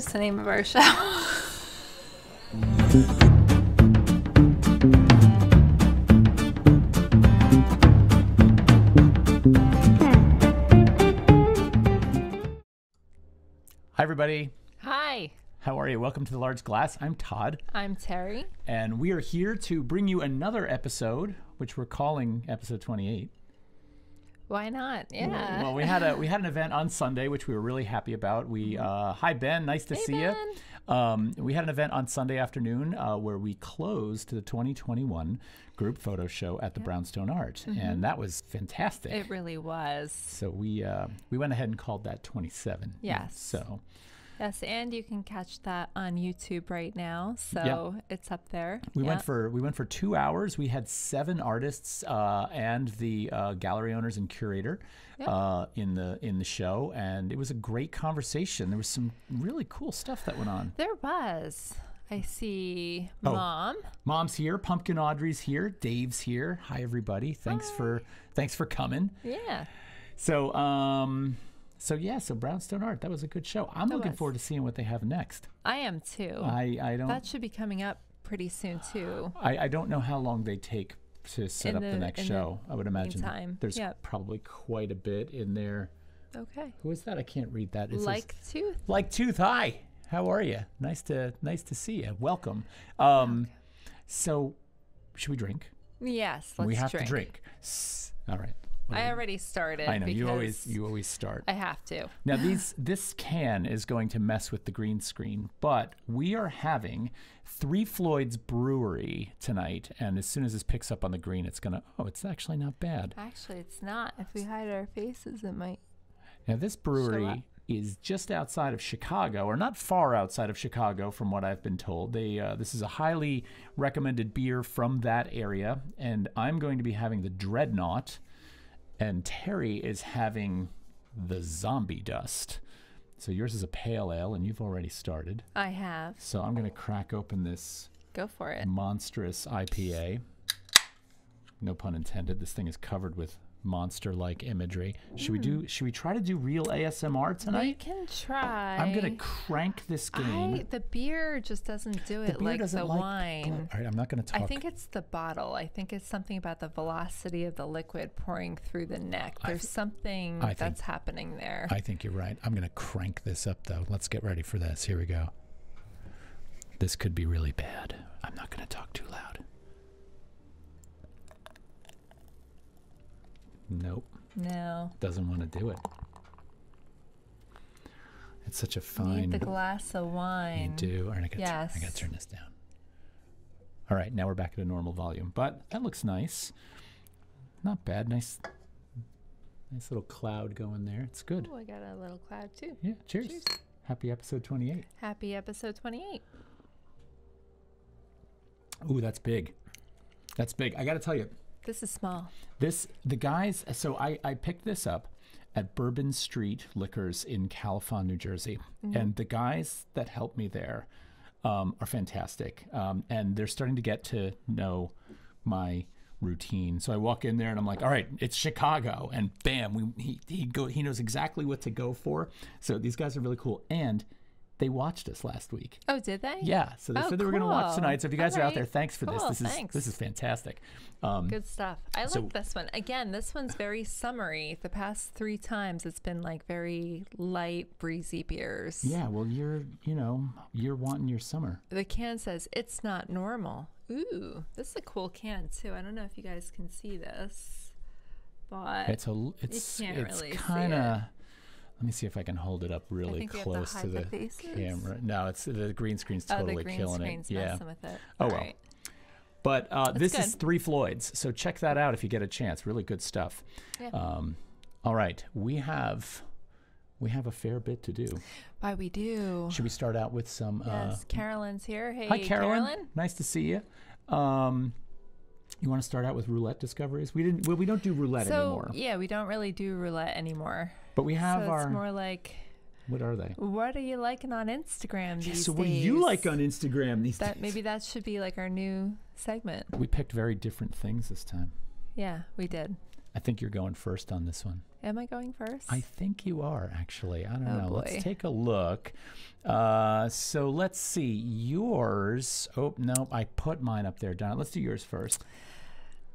is the name of our show. Hi, everybody. Hi. How are you? Welcome to The Large Glass. I'm Todd. I'm Terry. And we are here to bring you another episode, which we're calling episode 28. Why not? Yeah. Well, we had an event on Sunday, which we were really happy about. We hi Ben, nice to see you. We had an event on Sunday afternoon where we closed the 2021 group photo show at the Brownstone Art, and that was fantastic. It really was. So we went ahead and called that 27. Yes. So. Yes, and you can catch that on YouTube right now, so it's up there. We went for 2 hours. We had 7 artists and the gallery owners and curator in the show, and it was a great conversation. There was some really cool stuff that went on. There was. I see Mom. Mom's here. Pumpkin Audrey's here. Dave's here. Hi everybody. Thanks for coming. Yeah. So Brownstone Art, that was a good show. I'm looking forward to seeing what they have next. I am too. I don't. That should be coming up pretty soon too. I don't know how long they take to set up the next show. I would imagine there's probably quite a bit in there. Okay. Who is that? I can't read that. Like Tooth. Like Tooth. Hi. How are you? Nice to see you. Welcome. So, should we drink? Yes. Let's we have drink. to drink. All right. I already started. I know you always start. I have to. Now this can is going to mess with the green screen, but we are having Three Floyds Brewery tonight, and as soon as this picks up on the green, it's gonna. Oh, it's actually not bad. Actually, it's not. If we hide our faces, it might. Now this brewery is just outside of Chicago, or not far outside of Chicago, from what I've been told. This is a highly recommended beer from that area, and I'm going to be having the Dreadnought. And Terry is having the Zombie Dust. So yours is a pale ale, and you've already started. I have. So I'm going to crack open this. Go for it. Monstrous IPA. No pun intended. This thing is covered with monster-like imagery. Should we try to do real ASMR tonight? We can try. I'm going to crank this game. The beer just doesn't do it like the wine. All right, I'm not going to talk. I think it's the bottle. I think it's something about the velocity of the liquid pouring through the neck. There's something that's happening there. I think you're right. I'm going to crank this up, though. Let's get ready for this. Here we go. This could be really bad. I'm not going to talk too loud. Nope. No. Doesn't want to do it. It's such a fine. Need the glass of wine. You do. All right, I got to turn this down. All right, now we're back at a normal volume, but that looks nice. Not bad. Nice little cloud going there. It's good. Oh, I got a little cloud too. Yeah. Cheers. Happy episode 28. Happy episode 28. Ooh, that's big. That's big. I got to tell you. This is small. The guys, so I picked this up at Bourbon Street Liquors in Califon, New Jersey. And the guys that helped me there are fantastic. And they're starting to get to know my routine. So I walk in there and I'm like, all right, it's Chicago. And bam, he knows exactly what to go for. So these guys are really cool. And they watched us last week. Oh, did they? Yeah. So they said they were going to watch tonight. So if you guys are out there, thanks for this. This is fantastic. Good stuff. I like this one. Again, this one's very summery. The past 3 times it's been like very light, breezy beers. Yeah. Well, you're wanting your summer. The can says it's not normal. Ooh, this is a cool can too. I don't know if you guys can see this, but it's kind of. Let me see if I can hold it up really close to the camera. No, it's the green screen's totally killing it. Yeah. With it. Oh well. Right. But this is Three Floyds, so check that out if you get a chance. Really good stuff. Yeah. All right, we have a fair bit to do. Why we do? Should we start out with some? Yes, Carolyn's here. Hey, hi, Carolyn. Nice to see you. You want to start out with roulette discoveries? We don't do roulette anymore. Yeah, we don't really do roulette anymore. But we have it's more like. What are they? What are you liking on Instagram these days? So what do you like on Instagram these days? Maybe that should be like our new segment. We picked very different things this time. Yeah, we did. I think you're going first on this one. Am I going first? I think you are, actually. I don't know. Boy. Let's take a look. So let's see. Yours. Oh, no, I put mine up there, Donna. Let's do yours first.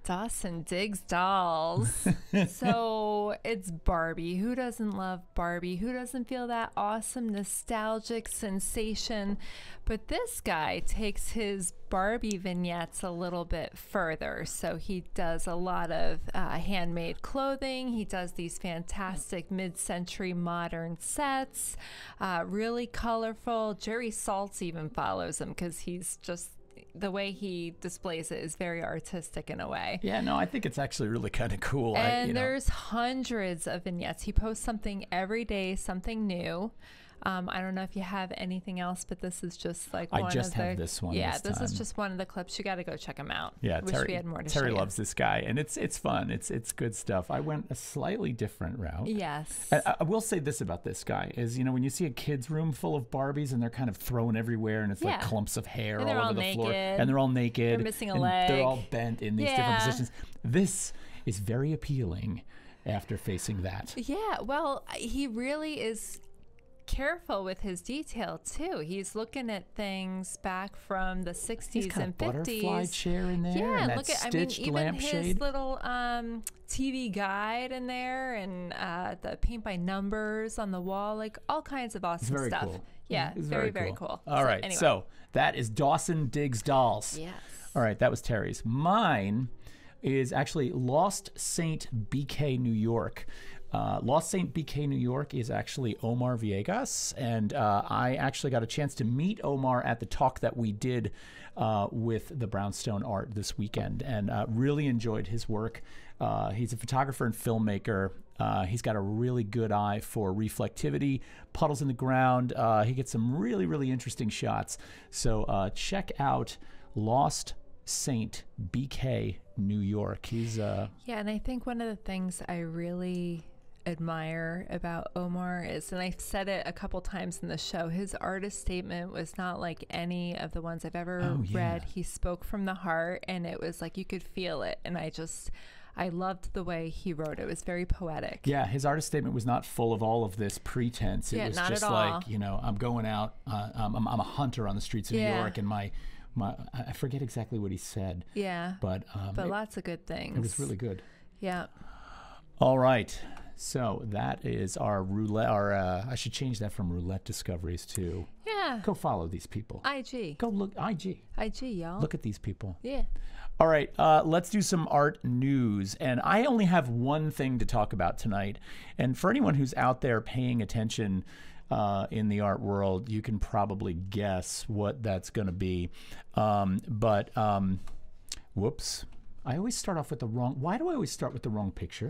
Dawson Digs Dolls. So it's Barbie. Who doesn't love Barbie? Who doesn't feel that awesome nostalgic sensation? But this guy takes his Barbie vignettes a little bit further. So he does a lot of handmade clothing. He does these fantastic mid-century modern sets, really colorful. Jerry Saltz even follows him because he's just, the way he displays it is very artistic in a way. Yeah, no, I think it's actually really kind of cool. And there's hundreds of vignettes. He posts something every day, something new. I don't know if you have anything else, but this is just like one of the... I just have this one. Yeah, this is just one of the clips. You got to go check him out. Yeah, Wish we had more to Terry show loves this guy, and it's fun. It's good stuff. I went a slightly different route. Yes. I will say this about this guy is, when you see a kid's room full of Barbies and they're kind of thrown everywhere, and it's like clumps of hair all over the floor, and they're all naked, they're missing a leg, they're all bent in these different positions. This is very appealing after facing that. Yeah, well, he really is careful with his detail too. He's looking at things back from the 60s and 50s. Butterfly chair in there. Yeah, and look at, even lampshade. His little TV guide in there, and the paint by numbers on the wall, like all kinds of awesome very stuff. Cool. Yeah, it's very cool. All right, anyway. so that is Dawson Digs Dolls. Yes. All right, that was Terry's. Mine is actually Lost Saint BK, New York. Lost Saint BK, New York is actually Omar Viegas, and I actually got a chance to meet Omar at the talk that we did with the Brownstone Art this weekend, and really enjoyed his work. He's a photographer and filmmaker. He's got a really good eye for reflectivity, puddles in the ground. He gets some really, really interesting shots. So check out Lost Saint BK, New York. He's yeah, and I think one of the things I really admire about Omar is, and I've said it a couple times in the show, his artist statement was not like any of the ones I've ever read. He spoke from the heart, and it was like you could feel it, and I loved the way he wrote it. It was very poetic. Yeah, his artist statement was not full of all of this pretense. It was not just at all. like, I'm going out, I'm a hunter on the streets of New York, and I forget exactly what he said. Yeah, but lots of good things. It was really good. Yeah. All right. So that is our roulette. I should change that from roulette discoveries to go follow these people. IG. Go look IG, y'all. Look at these people. Yeah. All right. Let's do some art news, and I only have one thing to talk about tonight. And for anyone who's out there paying attention in the art world, you can probably guess what that's going to be. Whoops. I always start off with the wrong. Why do I always start with the wrong picture?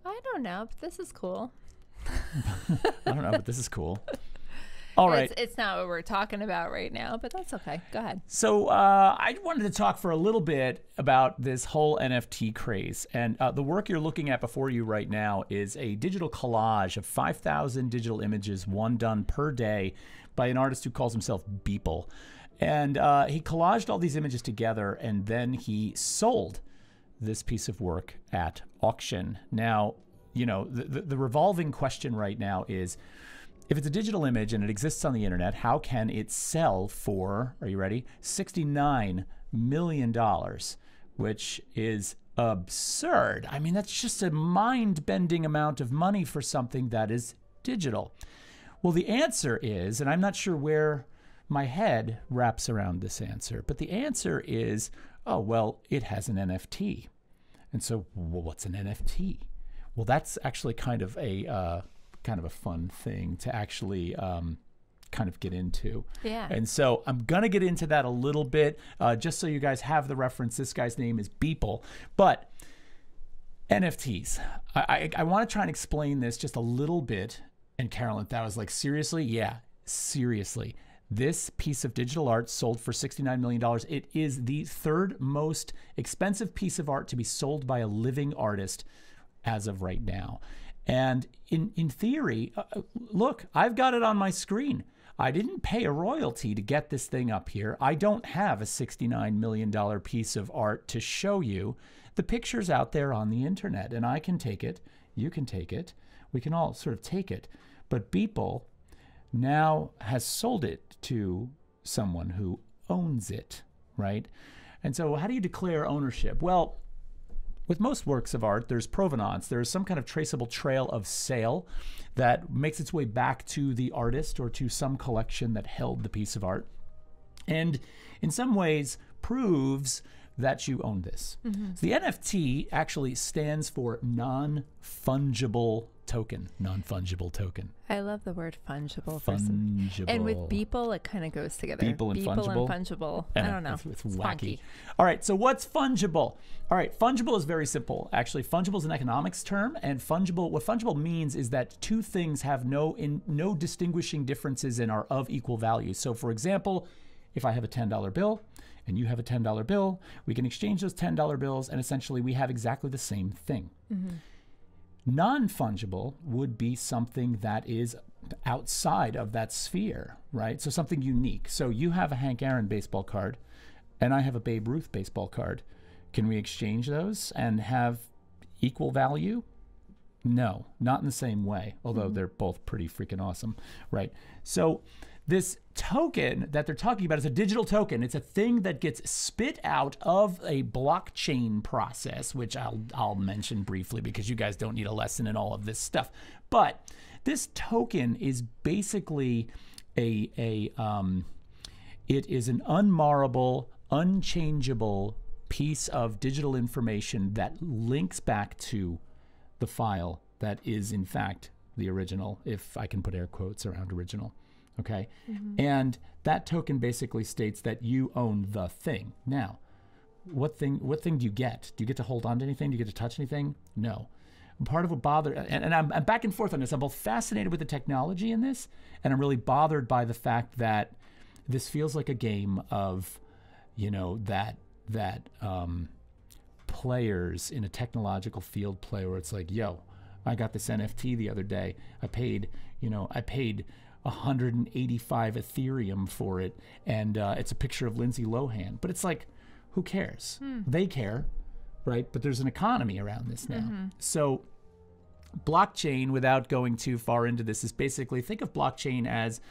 I don't know, but this is cool. I don't know, but this is cool. All right. It's not what we're talking about right now, but that's okay. Go ahead. So I wanted to talk for a little bit about this whole NFT craze. And the work you're looking at before you right now is a digital collage of 5,000 digital images, one done per day, by an artist who calls himself Beeple. And he collaged all these images together, and then he sold this piece of work at auction. Now, the revolving question right now is, if it's a digital image and it exists on the internet, how can it sell for, are you ready, $69 million, which is absurd. I mean, that's just a mind-bending amount of money for something that is digital. Well, the answer is, and I'm not sure where my head wraps around this answer, but the answer is, oh, well, it has an NFT. And so, well, what's an NFT? Well, that's actually kind of a fun thing to actually kind of get into. Yeah. And so I'm going to get into that a little bit, just so you guys have the reference. This guy's name is Beeple. But NFTs, I want to try and explain this just a little bit. And Carolyn, that was like, seriously? Yeah, seriously. This piece of digital art sold for $69 million. It is the third most expensive piece of art to be sold by a living artist as of right now. And in theory, look, I've got it on my screen. I didn't pay a royalty to get this thing up here. I don't have a $69 million piece of art to show you. the picture's out there on the internet, and I can take it, you can take it, we can all sort of take it. But Beeple now has sold it to someone who owns it, right? And so how do you declare ownership? Well, with most works of art, there's provenance. There's some kind of traceable trail of sale that makes its way back to the artist or to some collection that held the piece of art. And in some ways proves that you own this. So the NFT actually stands for non-fungible token. Non-fungible token. I love the word fungible. Fungible. And with Beeple, it kind of goes together. Beeple and fungible. I don't know. It's wacky. Funky. All right, so what's fungible? All right, fungible is very simple. Actually, fungible is an economics term, and what fungible means is that two things have no distinguishing differences and are of equal value. So for example, if I have a $10 bill and you have a $10 bill, we can exchange those $10 bills and essentially we have exactly the same thing. Non-fungible would be something that is outside of that sphere, right? So something unique. So you have a Hank Aaron baseball card and I have a Babe Ruth baseball card. Can we exchange those and have equal value? No, not in the same way, although they're both pretty freaking awesome, right? So this token that they're talking about is a digital token. It's a thing that gets spit out of a blockchain process, which I'll mention briefly because you guys don't need a lesson in all of this stuff. But this token is basically it is an unmarrable, unchangeable piece of digital information that links back to the file that is in fact the original, if I can put air quotes around original. Okay, and that token basically states that you own the thing. Now, what thing do you get? Do you get to hold on to anything? Do you get to touch anything? No. Part of what bothers, and I'm back and forth on this. I'm both fascinated with the technology in this, and I'm really bothered by the fact that this feels like a game of, you know, that players in a technological field play where it's like, yo, I got this NFT the other day. I paid 185 Ethereum for it, and it's a picture of Lindsay Lohan. But it's like, who cares? They care, right? But there's an economy around this now. So blockchain, without going too far into this, is basically, think of blockchain as,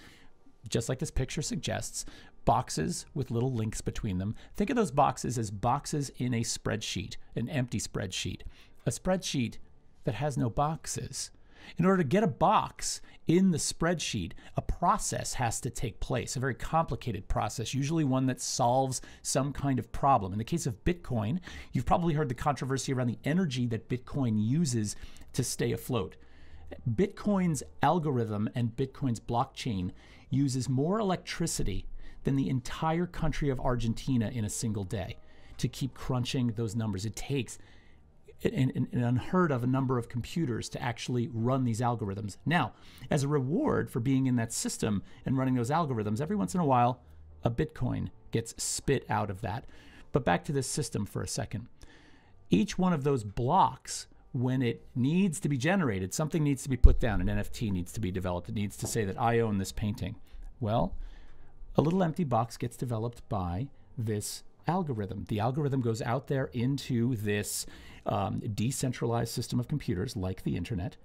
just like this picture suggests, boxes with little links between them. Think of those boxes as boxes in a spreadsheet, an empty spreadsheet. A spreadsheet that has no boxes. In order to get a box in the spreadsheet, a process has to take place, a very complicated process, usually one that solves some kind of problem. In the case of Bitcoin, you've probably heard the controversy around the energy that Bitcoin uses to stay afloat. Bitcoin's algorithm and Bitcoin's blockchain uses more electricity than the entire country of Argentina in a single day to keep crunching those numbers. It takes an unheard of a number of computers to actually run these algorithms. Now, as a reward for being in that system and running those algorithms, every once in a while, a Bitcoin gets spit out of that. But back to this system for a second. Each one of those blocks, when it needs to be generated, something needs to be put down, an NFT needs to be developed. It needs to say that I own this painting. Well, a little empty box gets developed by this algorithm. The algorithm goes out there into this decentralized system of computers like the internet,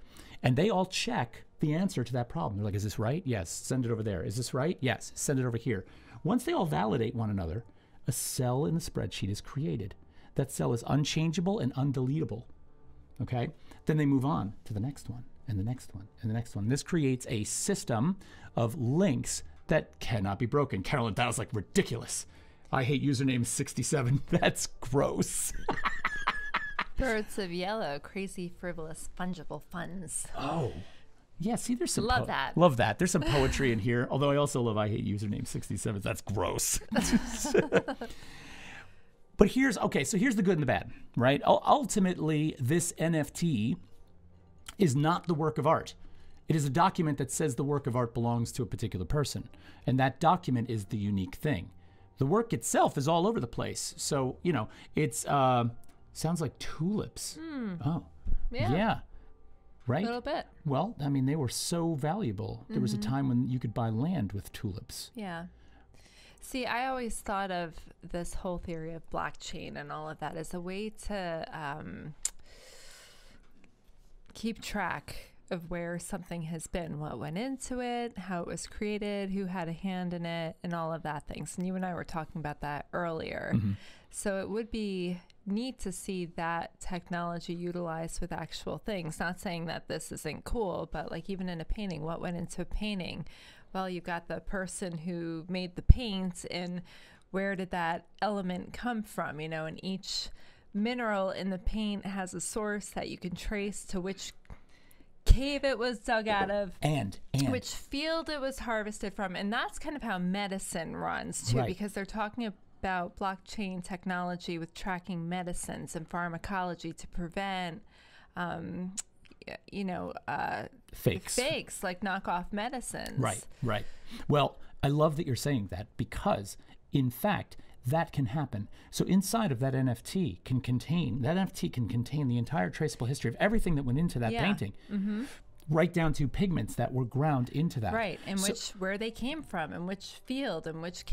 and they all check the answer to that problem. They're like, is this right? Yes. Send it over there. Is this right? Yes. Send it over here. Once they all validate one another, a cell in the spreadsheet is created. That cell is unchangeable and undeletable. Okay? Then they move on to the next one, and the next one, and the next one. This creates a system of links that cannot be broken. Carolyn, that was like ridiculous. I hate username 67. That's gross. Birds of yellow, crazy, frivolous, fungible funds. Oh. Yeah, see, there's some... Love that. Love that. There's some poetry in here, although I also love I hate username 67. That's gross. But here's the good and the bad, right? Ultimately, this NFT is not the work of art. It is a document that says the work of art belongs to a particular person. And that document is the unique thing. The work itself is all over the place. So, you know, it's... sounds like tulips. Oh, yeah. Right? A little bit. Well, I mean, they were so valuable. There was a time when you could buy land with tulips. Yeah. See, I always thought of this whole theory of blockchain and all of that as a way to keep track of where something has been, what went into it, how it was created, who had a hand in it, and all of that things. And you and I were talking about that earlier. So it would be neat to see that technology utilized with actual things. Not saying that this isn't cool, but like even in a painting, what went into a painting? Well, you've got the person who made the paint, and where did that element come from? You know, and each mineral in the paint has a source that you can trace to which cave it was dug out of, and which field it was harvested from. And that's kind of how medicine runs too, because they're talking about blockchain technology with tracking medicines and pharmacology to prevent fakes like knockoff medicines. Right. Well, I love that you're saying that, because in fact that can happen. So inside of that NFT can contain the entire traceable history of everything that went into that painting, right down to pigments that were ground into that. Right, and where they came from, and which field, and which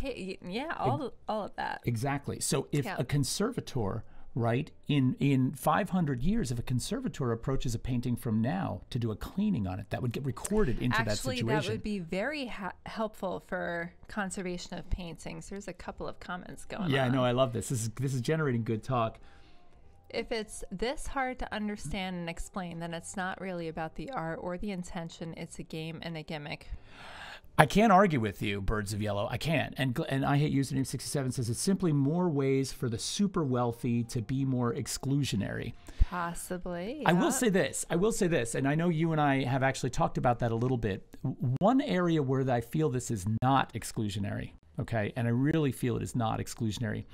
all of that. Exactly. So if a conservator, right, in 500 years, if a conservator approaches a painting from now to do a cleaning on it, that would get recorded into that situation. Actually, that would be very helpful for conservation of paintings. There's a couple of comments going on. Yeah, I know. I love this. This is generating good talk. If it's this hard to understand and explain, then it's not really about the art or the intention. It's a game and a gimmick. I can't argue with you, Birds of Yellow. I can't. And I Hate Username 67 says it's simply more ways for the super wealthy to be more exclusionary. Possibly. Yeah. I will say this, and I know you and I have actually talked about that a little bit. One area where I feel this is not exclusionary, okay, and I really feel it is not exclusionary,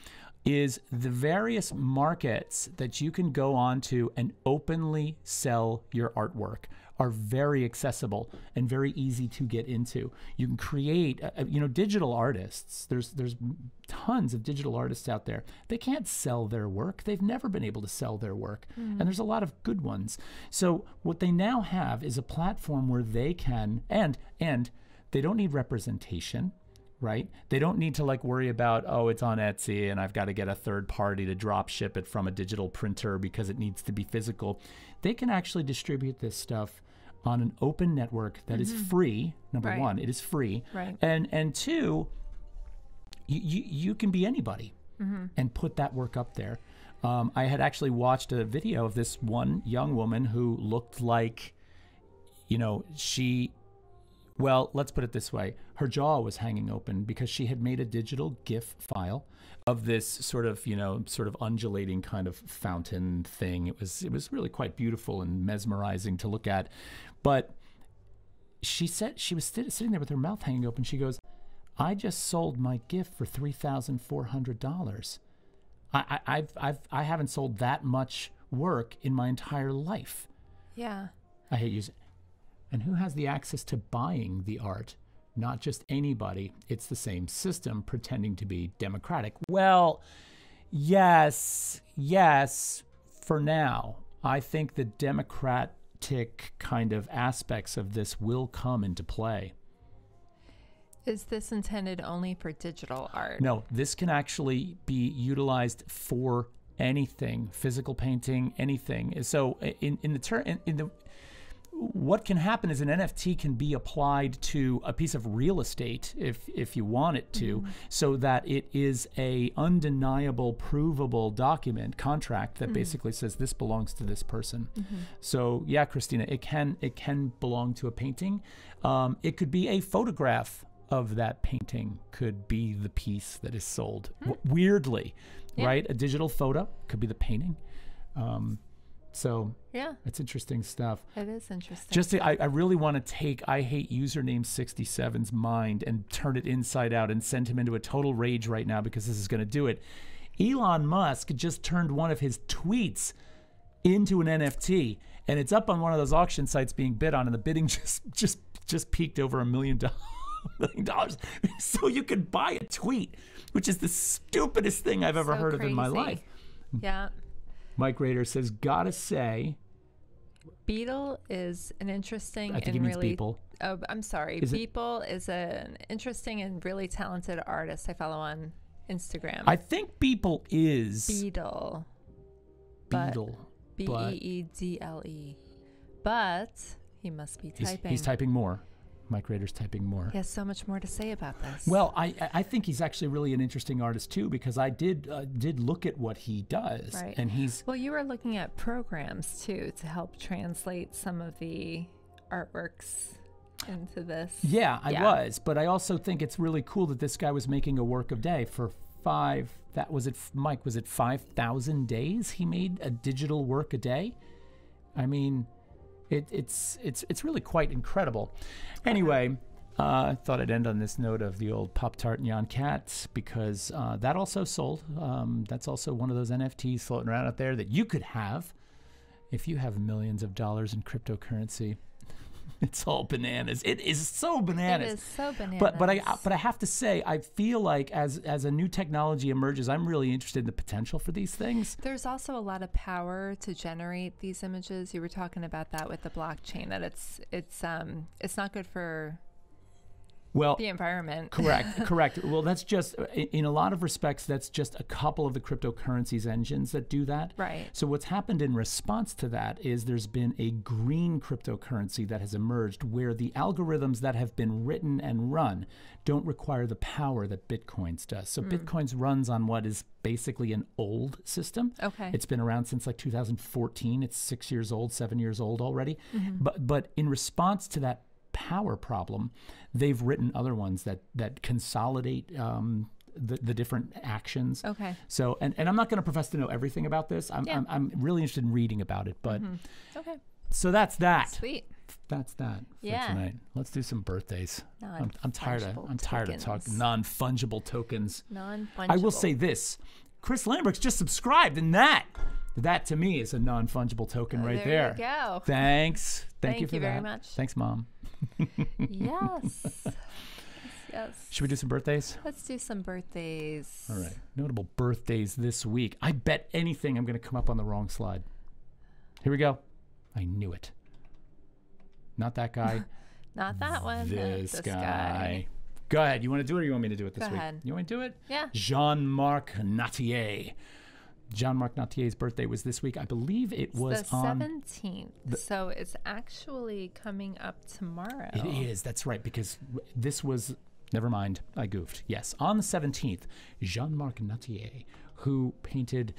is the various markets that you can go onto and openly sell your artwork are very accessible and very easy to get into. You can create, digital artists. There's tons of digital artists out there. They can't sell their work. They've never been able to sell their work. And there's a lot of good ones. So what they now have is a platform where they can, and they don't need representation, right? They don't need to worry about, it's on Etsy and I've got to get a third party to drop ship it from a digital printer because it needs to be physical. They can actually distribute this stuff on an open network that is free. Number one, it is free. Right. And two, you can be anybody and put that work up there. I had actually watched a video of this one young woman who looked like, well, let's put it this way. Her jaw was hanging open because she had made a digital GIF file of this sort of undulating kind of fountain thing. It was really quite beautiful and mesmerizing to look at. But she said she was sitting there with her mouth hanging open. She goes, "I just sold my GIF for $3,400. I haven't sold that much work in my entire life." Yeah. I hate using. And who has the access to buying the art? Not just anybody. It's the same system pretending to be democratic. Well, yes, for now. I think the democratic kind of aspects of this will come into play. Is this intended only for digital art? No, this can actually be utilized for anything, physical painting, anything. So what can happen is an NFT can be applied to a piece of real estate if you want it to, so that it is a undeniable, provable contract that basically says this belongs to this person. So yeah, Christina, it can belong to a painting. It could be a photograph of that painting, could be the piece that is sold. Weirdly, right? A digital photo could be the painting. So yeah, it's interesting stuff. It is interesting. Just I really want to take I Hate Username 67's mind and turn it inside out and send him into a total rage right now, because this is going to do it. Elon Musk just turned one of his tweets into an NFT, and it's up on one of those auction sites being bid on, and the bidding just peaked over $1 million. So you could buy a tweet, which is the stupidest thing I've ever heard of in my life. Yeah. Mike Rader says, gotta say, Beetle is an interesting I think he and means really. people. Oh, I'm sorry. Is it- Beeple is an interesting and really talented artist I follow on Instagram. I think people is Beetle. But- Beetle. Beedle. But he must be typing. He's typing more. Mike Rader's typing more. He has so much more to say about this. Well, I think he's actually really an interesting artist too, because I did look at what he does, Right. and he's Well, you were looking at programs too to help translate some of the artworks into this. yeah, I was, but I also think it's really cool that this guy was making a work of day for Mike, was it 5,000 days he made a digital work a day? I mean, it's really quite incredible. Anyway, I thought I'd end on this note of the old Pop-Tart and Jan Cat, because that also sold. That's also one of those NFTs floating around out there that you could have if you have millions of dollars in cryptocurrency. It's all bananas. It is so bananas. It is so bananas. But I have to say, I feel like as a new technology emerges, I'm really interested in the potential for these things. There's also a lot of power to generate these images. You were talking about that with the blockchain, that it's not good for the environment. Correct. Well, that's just, in a lot of respects, that's just a couple of the cryptocurrencies engines that do that. Right. So what's happened in response to that is there's been a green cryptocurrency that has emerged where the algorithms that have been written and run don't require the power that Bitcoin's does. So Bitcoin's runs on what is basically an old system. Okay. It's been around since like 2014. It's 6 years old, 7 years old already. But in response to that power problem, they've written other ones that consolidate the different actions. Okay. So, and I'm not going to profess to know everything about this. I'm really interested in reading about it. But Okay. so that's that. Sweet. That's that for Yeah. tonight. Let's do some birthdays. I'm tired of Non-fungible talking non-fungible tokens. Non-fungible. I will say this: Chris Lambrix just subscribed, and that to me is a non-fungible token right there. There you go. Thanks. Thank you for you that. very much. Thanks, Mom. Yes. Yes. Should we do some birthdays? Let's do some birthdays. All right. Notable birthdays this week. I bet anything I'm going to come up on the wrong slide. Here we go. I knew it. Not that guy. Not that one. This guy. Go ahead. You want to do it, or you want me to do it this Go week? ahead. You want me to do it? Yeah. Jean-Marc Nautier. Jean-Marc Nautier's birthday was this week. I believe it was the on 17th. So it's actually coming up tomorrow. It is. That's right, because this was. Never mind. I goofed. Yes, on the 17th, Jean-Marc Nautier, who painted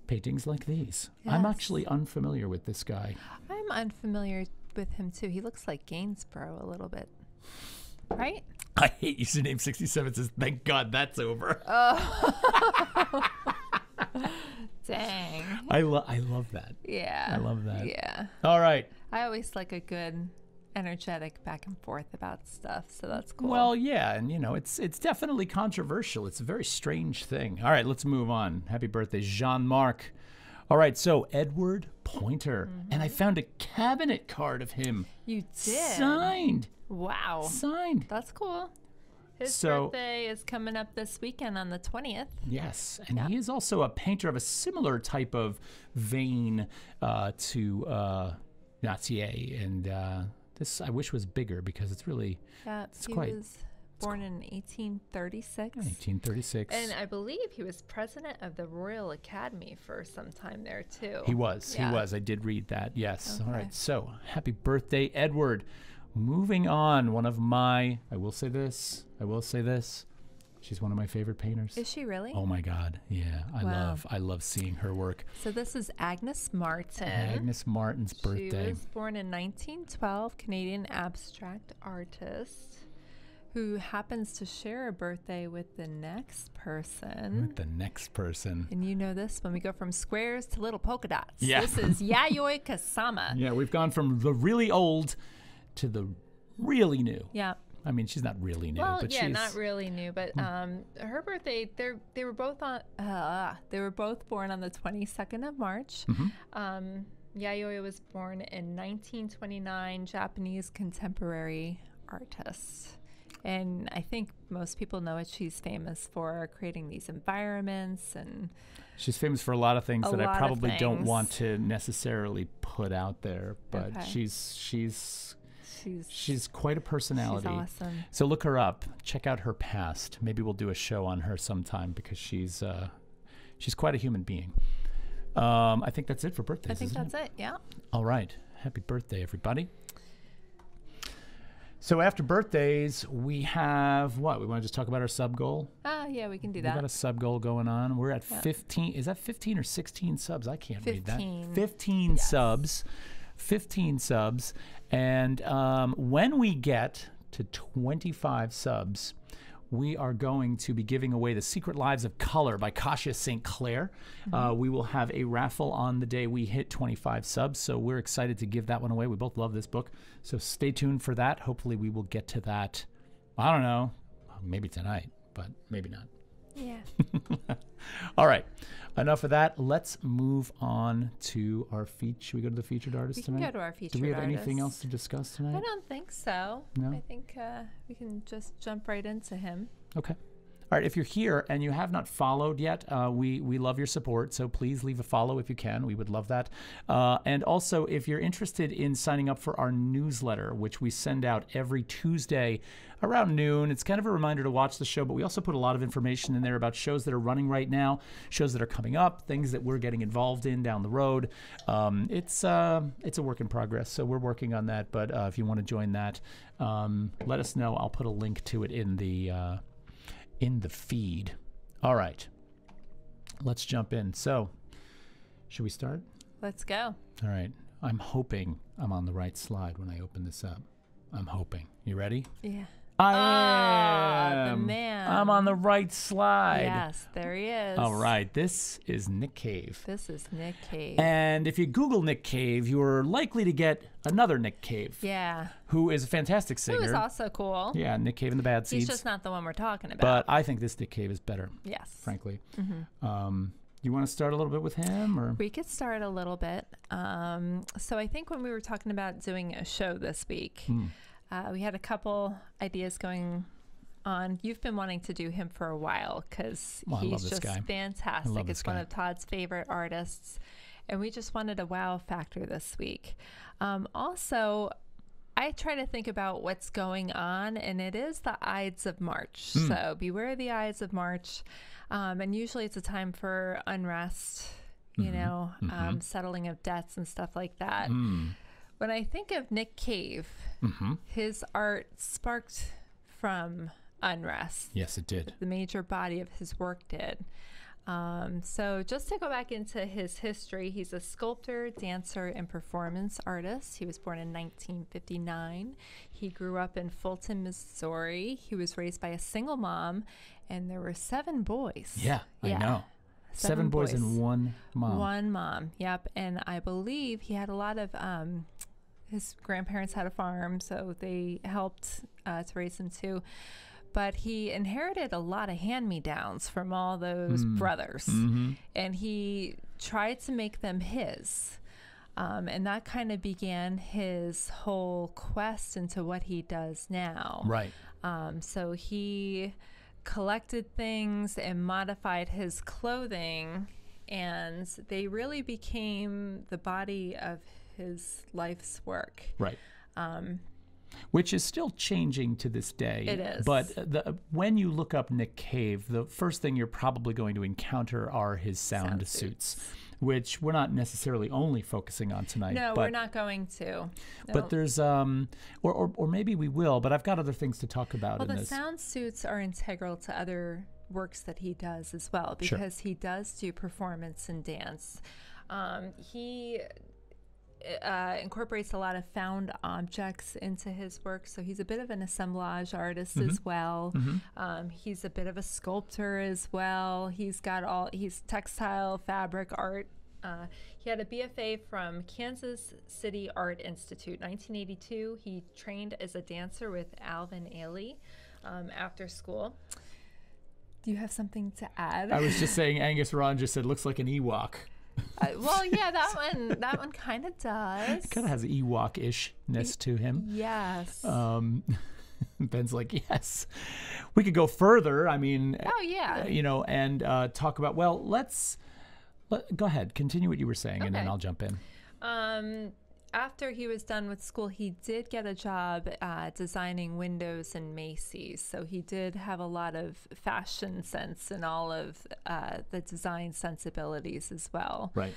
paintings like these. Yes. I'm actually unfamiliar with this guy. I'm unfamiliar with him too. He looks like Gainsborough a little bit. Right? I hate username 67 says, thank God that's over. Oh. Dang. I love that. Yeah. I love that. Yeah. All right. I always like a good energetic back and forth about stuff, so that's cool. Well, yeah, and it's definitely controversial. It's a very strange thing. All right, let's move on. Happy birthday, Jean-Marc. All right, so Edward Pointer. And I found a cabinet card of him. You did? Signed. Wow. Signed. That's cool. His So- birthday is coming up this weekend on the 20th. Yes, and he is also a painter of a similar type of vein to Nautier, and this I wish was bigger because it's really Yeah, he quite- was born in 1836. 1836. And I believe he was president of the Royal Academy for some time there, too. He was. Yeah. He was. I did read that. Yes. All Okay. right. So happy birthday, Edward. Moving on. I will say this. She's one of my favorite painters. Is she really? Oh my God. Yeah. Wow. I love seeing her work. So this is Agnes Martin. Agnes Martin's birthday. She was born in 1912, Canadian abstract artist who happens to share a birthday with the next person. With the next person. And you know this when we go from squares to little polka dots. Yeah. This is Yayoi Kusama. Yeah, we've gone from the really old to the really new. Yeah. I mean, she's not really new, Well, but yeah, she's not really new, but her birthday, they were both born on the 22nd of March. Yayoi was born in 1929, Japanese contemporary artist. And I think most people know it. She's famous for creating these environments, and she's famous for a lot of things that I probably don't things. want to necessarily put out there, but Okay. she's quite a personality. She's awesome. So look her up. Check out her past. Maybe we'll do a show on her sometime because she's quite a human being. I think that's it for birthdays. I think that's it. Yeah. All right. Happy birthday, everybody. So after birthdays, we have what? We want to just talk about our sub goal? Yeah, we can do We that. got a sub goal going on. We're at 15. Is that 15 or 16 subs? I can't read that. 15 Yes. subs. 15 subs. And when we get to 25 subs, we are going to be giving away The Secret Lives of Color by Kasia St. Clair. We will have a raffle on the day we hit 25 subs, so we're excited to give that one away. We both love this book, so stay tuned for that. Hopefully we will get to that, I don't know, maybe tonight, but maybe not. Yeah. All right, enough of that. Let's move on to our feature. Should we go to the featured artist We can tonight? go to our featured Do we have artist. anything else to discuss tonight? I don't think so. No? I think we can just jump right into him. Okay. All right, if you're here and you have not followed yet, we love your support, so please leave a follow if you can. We would love that. And also, if you're interested in signing up for our newsletter, which we send out every Tuesday around noon, it's kind of a reminder to watch the show, but we also put a lot of information in there about shows that are running right now, shows that are coming up, things that we're getting involved in down the road. It's a work in progress, so we're working on that, but if you want to join that, let us know. I'll put a link to it in the feed. All right, let's jump in. So, should we start? Let's go. All right. I'm hoping I'm on the right slide when I open this up. I'm hoping. You ready? Yeah. I am. The man. I'm on the right slide. Yes, there he is. All right. This is Nickcave. This is Nickcave. And if you Google Nickcave, you're likely to get another Nickcave. Yeah. Who is a fantastic singer. Who is also cool. Yeah, Nickcave and the Bad Seeds. He's just not the one we're talking about. But I think this Nickcave is better. Yes. Frankly. You want to start a little bit with him, or? We could start a little bit. So I think when we were talking about doing a show this week, we had a couple ideas going on. You've been wanting to do him for a while because he's just fantastic. It's one of Todd's favorite artists. And we just wanted a wow factor this week. Also, I try to think about what's going on, and it is the Ides of March. So beware the Ides of March. And usually it's a time for unrest, you know, settling of debts and stuff like that. When I think of Nickcave, his art sparked from unrest. Yes, it did. The major body of his work did. So just to go back into his history, he's a sculptor, dancer, and performance artist. He was born in 1959. He grew up in Fulton, Missouri. He was raised by a single mom, and there were 7 boys. Yeah, I know. 7 boys and 1 mom. 1 mom, yep. And I believe he had a lot of, his grandparents had a farm, so they helped to raise him too. But he inherited a lot of hand-me-downs from all those brothers, and he tried to make them his. And that kind of began his whole quest into what he does now. Right. So he collected things and modified his clothing, and they really became the body of his life's work. Right. Which is still changing to this day. It is. But when you look up Nickcave, the first thing you're probably going to encounter are his sound suits, which we're not necessarily only focusing on tonight. No, we're not going to. No. But there's, or maybe we will, but I've got other things to talk about in the this. sound suits are integral to other works that he does as well, because he does do performance and dance. He incorporates a lot of found objects into his work, so he's a bit of an assemblage artist as well. He's a bit of a sculptor as well. He's textile, fabric art. He had a BFA from Kansas City Art Institute, 1982. He trained as a dancer with Alvin Ailey after school. Do you have something to add? I was just saying, Angus Ron just said, looks like an Ewok. Well, yeah, that one kind of does. It kind of has Ewok-ishness to him. Yes. Ben's like, yes, we could go further. I mean, Oh, yeah. And talk about, well, go ahead, continue what you were saying, and then Okay. I'll jump in. After he was done with school, he did get a job designing windows in Macy's. So he did have a lot of fashion sense and all of the design sensibilities as well. Right.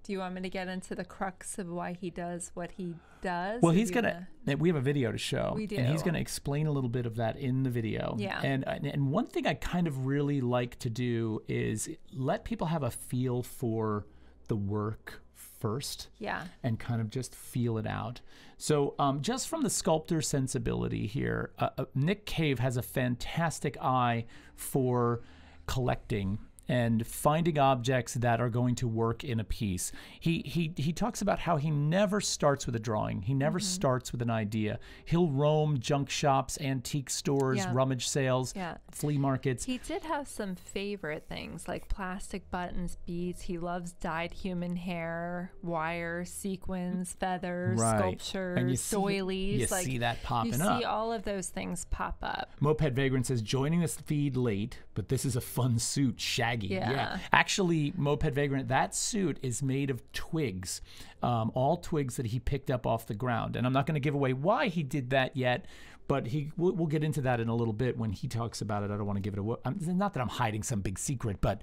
Do you want me to get into the crux of why he does what he does? Well, we have a video to show. We do. And he's going to explain a little bit of that in the video. Yeah. And one thing I kind of really like to do is let people have a feel for the work first. Yeah. And kind of just feel it out. So just from the sculptor sensibility here, Nickcave has a fantastic eye for collecting and finding objects that are going to work in a piece. He talks about how he never starts with a drawing. He never starts with an idea. He'll roam junk shops, antique stores, rummage sales, flea markets. He did have some favorite things like plastic buttons, beads. He loves dyed human hair, wire, sequins, feathers, sculptures, and doilies. You see that popping up. You see all of those things pop up. Moped Vagrant says, joining this feed late, but this is a fun suit, Shaggy. Yeah. Actually, Moped Vagrant, that suit is made of twigs, all twigs that he picked up off the ground. And I'm not going to give away why he did that yet, but we'll get into that in a little bit when he talks about it. I don't want to give it away. Not that I'm hiding some big secret, but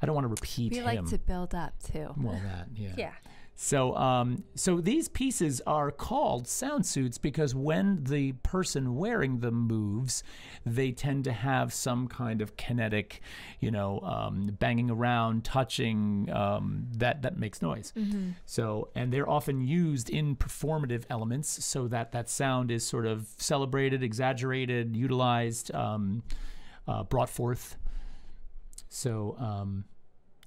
I don't want to repeat him. We like to build up, too. Well, that, yeah. Yeah. So these pieces are called sound suits because when the person wearing them moves, they tend to have some kind of kinetic, banging around, touching, that makes noise. So, and they're often used in performative elements so that sound is sort of celebrated, exaggerated, utilized, brought forth. So,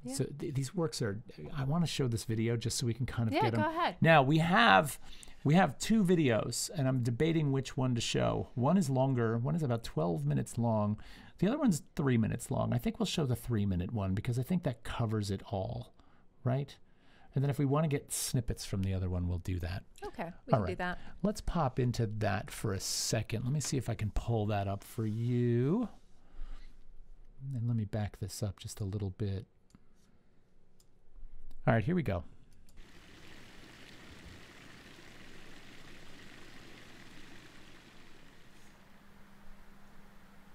So these works are, I want to show this video just so we can kind of get them. Yeah, go ahead. Now we have 2 videos and I'm debating which one to show. One is longer, one is about 12 minutes long. The other one's 3 minutes long. I think we'll show the 3-minute one because I think that covers it all, right? And then if we want to get snippets from the other one, we'll do that. Okay, we can do that. Let's pop into that for a second. Let me see if I can pull that up for you. And let me back this up just a little bit. All right, here we go.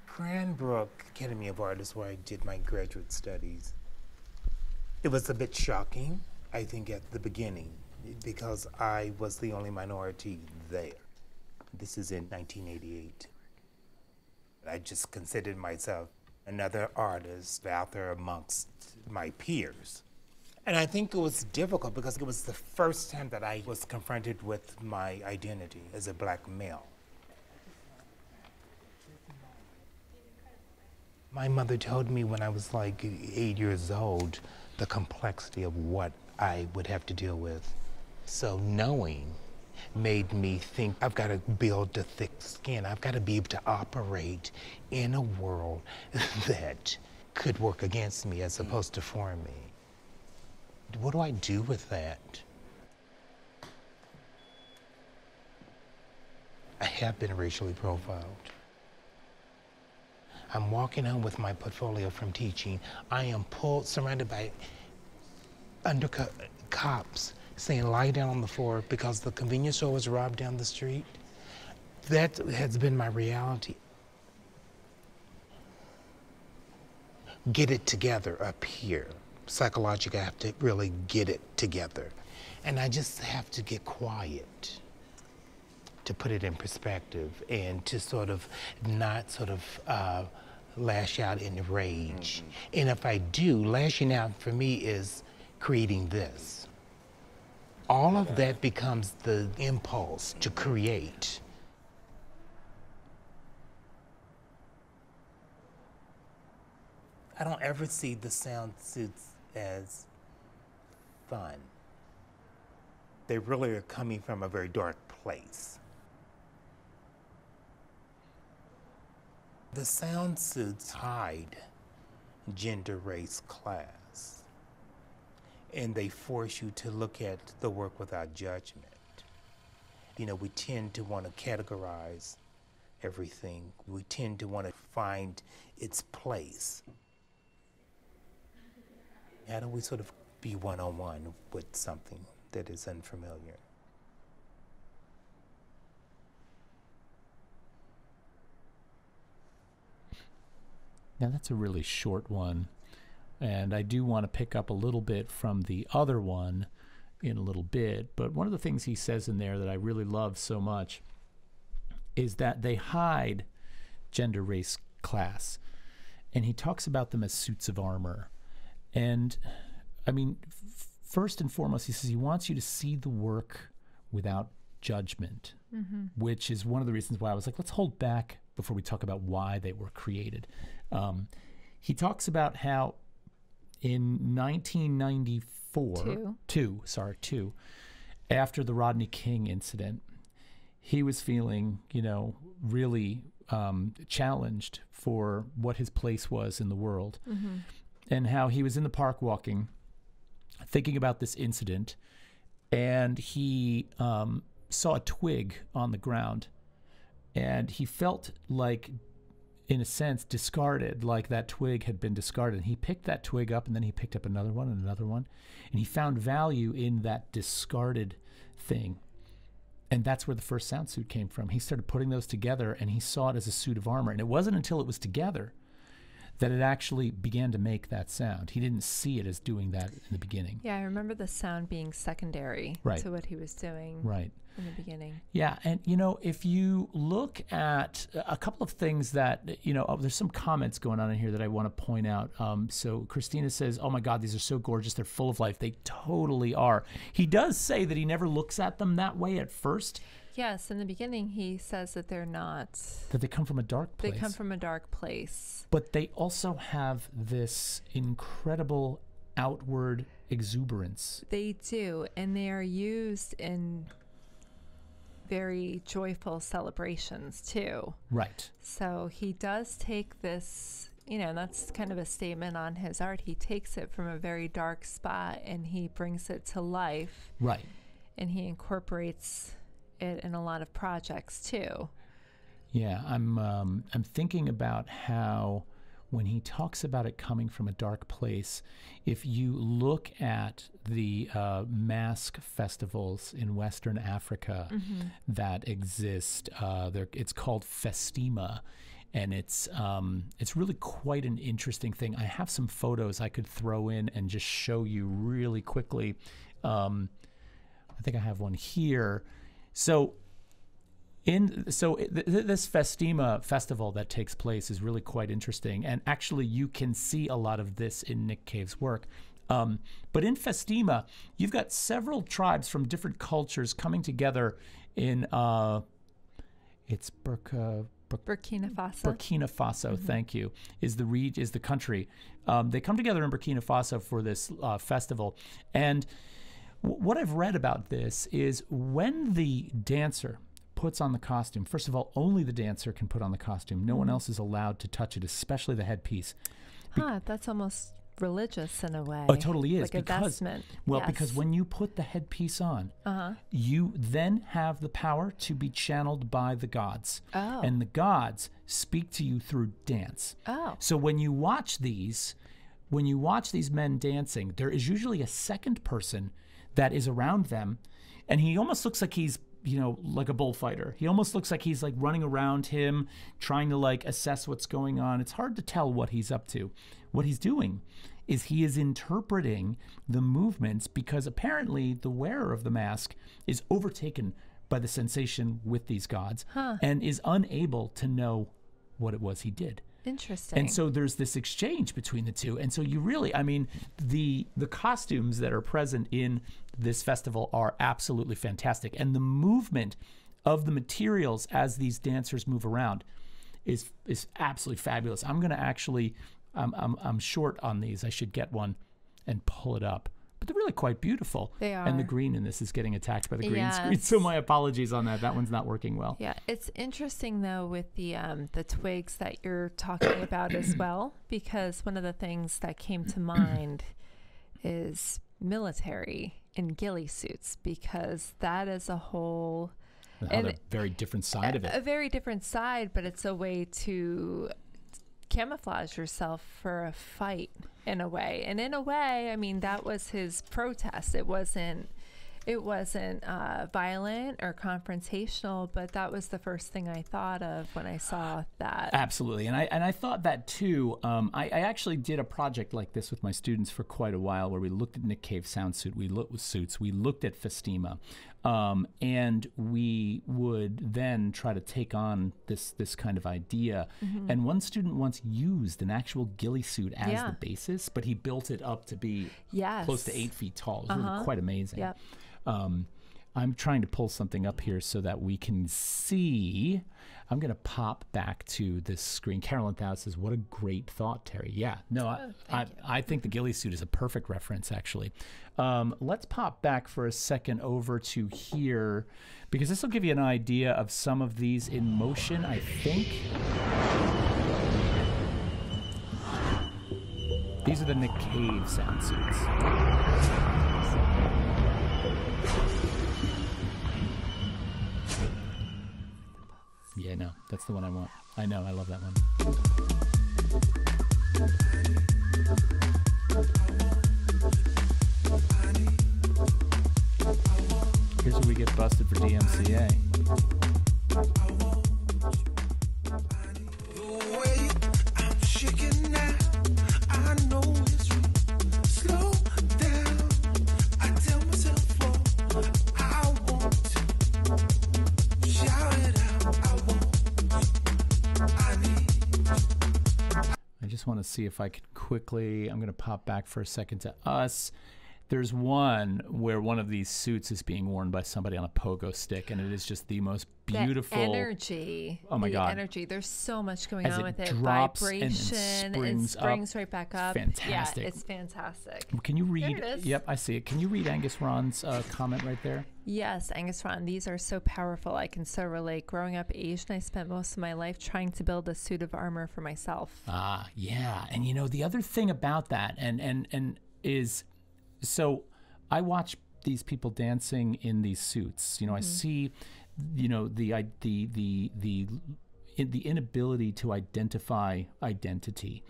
Cranbrook Academy of Art is where I did my graduate studies. It was a bit shocking, I think, at the beginning, because I was the only minority there. This is in 1988. I just considered myself another artist out there amongst my peers. And I think it was difficult because it was the first time that I was confronted with my identity as a black male. My mother told me when I was like 8 years old the complexity of what I would have to deal with. So knowing made me think I've got to build a thick skin. I've got to be able to operate in a world that could work against me as opposed to for me. What do I do with that? I have been racially profiled. I'm walking home with my portfolio from teaching. I am surrounded by undercover cops saying lie down on the floor because the convenience store was robbed down the street. That has been my reality. Get it together up here. Psychologically, I have to really get it together. And I just have to get quiet to put it in perspective and to sort of not sort of lash out in rage. And if I do, lashing out for me is creating this. All of that becomes the impulse to create. I don't ever see the sound suits as fun. They really are coming from a very dark place. The sound suits hide gender, race, class, and they force you to look at the work without judgment. You know, we tend to want to categorize everything. We tend to want to find its place. How do we sort of be one-on-one with something that is unfamiliar? Now that's a really short one, and I do want to pick up a little bit from the other one in a little bit, but one of the things he says in there that I really love so much is that they hide gender, race, class, and he talks about them as suits of armor. And I mean, first and foremost, he says he wants you to see the work without judgment, which is one of the reasons why I was like, let's hold back before we talk about why they were created. He talks about how in 1994, after the Rodney King incident, he was feeling, you know, really challenged for what his place was in the world, and how he was in the park walking, thinking about this incident, and he saw a twig on the ground, and he felt like, in a sense, discarded, like that twig had been discarded. And he picked that twig up, and then he picked up another one and another one, and he found value in that discarded thing. And that's where the first sound suit came from. He started putting those together, and he saw it as a suit of armor. And it wasn't until it was together that it actually began to make that sound. He didn't see it as doing that in the beginning. Yeah, I remember the sound being secondary to what he was doing in the beginning. Yeah, and you know, if you look at a couple of things that, you know, there's some comments going on in here that I want to point out. So Christina says, oh my God, these are so gorgeous. They're full of life. They totally are. He does say that he never looks at them that way at first. Yes, in the beginning he says that they're not. That they come from a dark place. They come from a dark place. But they also have this incredible outward exuberance. They do, and they are used in very joyful celebrations too. Right. So he does take this, you know, that's kind of a statement on his art. He takes it from a very dark spot and he brings it to life. Right. And he incorporates it in a lot of projects too. Yeah, I'm thinking about how when he talks about it coming from a dark place, if you look at the mask festivals in Western Africa that exist, it's called Festima, and it's really quite an interesting thing. I have some photos I could throw in and just show you really quickly. I think I have one here. So this Festima festival that takes place is really quite interesting, and actually you can see a lot of this in Nickcave's work. But in Festima, you've got several tribes from different cultures coming together in it's Burkina Faso. Burkina Faso, thank you, is the country. They come together in Burkina Faso for this festival, and what I've read about this is when the dancer puts on the costume, first of all, only the dancer can put on the costume. No one else is allowed to touch it, especially the headpiece. That's almost religious in a way. Oh, it totally is. Like a vestment. Well, because when you put the headpiece on, you then have the power to be channeled by the gods. Oh. And the gods speak to you through dance. Oh. So when you watch these men dancing, there is usually a second person that is around them, and he almost looks like he's, you know, like a bullfighter. He almost looks like he's like running around him, trying to like assess what's going on. It's hard to tell what he's up to. What he's doing is he is interpreting the movements, because apparently the wearer of the mask is overtaken by the sensation with these gods and is unable to know what it was he did. Interesting. And so there's this exchange between the two. And so you really, I mean, the costumes that are present in this festival are absolutely fantastic. And the movement of the materials as these dancers move around is absolutely fabulous. I'm going to actually, I'm short on these. I should get one and pull it up. But they're really quite beautiful. They are. And the green in this is getting attacked by the green screen. So my apologies on that. That one's not working well. Yeah, it's interesting though with the twigs that you're talking about as well, because one of the things that came to mind is military in ghillie suits, because that is a whole another very different side of it. A very different side, but it's a way to camouflage yourself for a fight in a way. And in a way, I mean, that was his protest. It wasn't violent or confrontational, but that was the first thing I thought of when I saw that. Absolutely, and I thought that too. I actually did a project like this with my students for quite a while, where we looked at Nickcave sound suit, we looked at Festima, and we would then try to take on this kind of idea. And one student once used an actual ghillie suit as the basis, but he built it up to be close to 8 feet tall. It was really quite amazing. Yep. I'm trying to pull something up here so that we can see. I'm going to pop back to this screen. Carolyn Thou says, what a great thought, Terry. Yeah, no, I think the ghillie suit is a perfect reference, actually. Let's pop back for a second over to here, because this will give you an idea of some of these in motion, I think. These are the Nickcave sound suits. Yeah, no, that's the one I want. I know, I love that one. Here's where we get busted for DMCA. Want to see if I could quickly, I'm going to pop back for a second to us. There's one where one of these suits is being worn by somebody on a pogo stick, and it is just the most beautiful. The energy. Oh my God. Energy. There's so much going As on with it. Drops Vibration. and springs right back up. Fantastic. Yeah, it's fantastic. Can you read? There it is. Yep, I see it. Can you read Angus Ron's comment right there? Yes, Angus Ron, these are so powerful. I can so relate. Growing up Asian, I spent most of my life trying to build a suit of armor for myself. Ah, yeah. And you know, the other thing about that and is, so I watch these people dancing in these suits. You know, I see, you know, the inability to identify identity.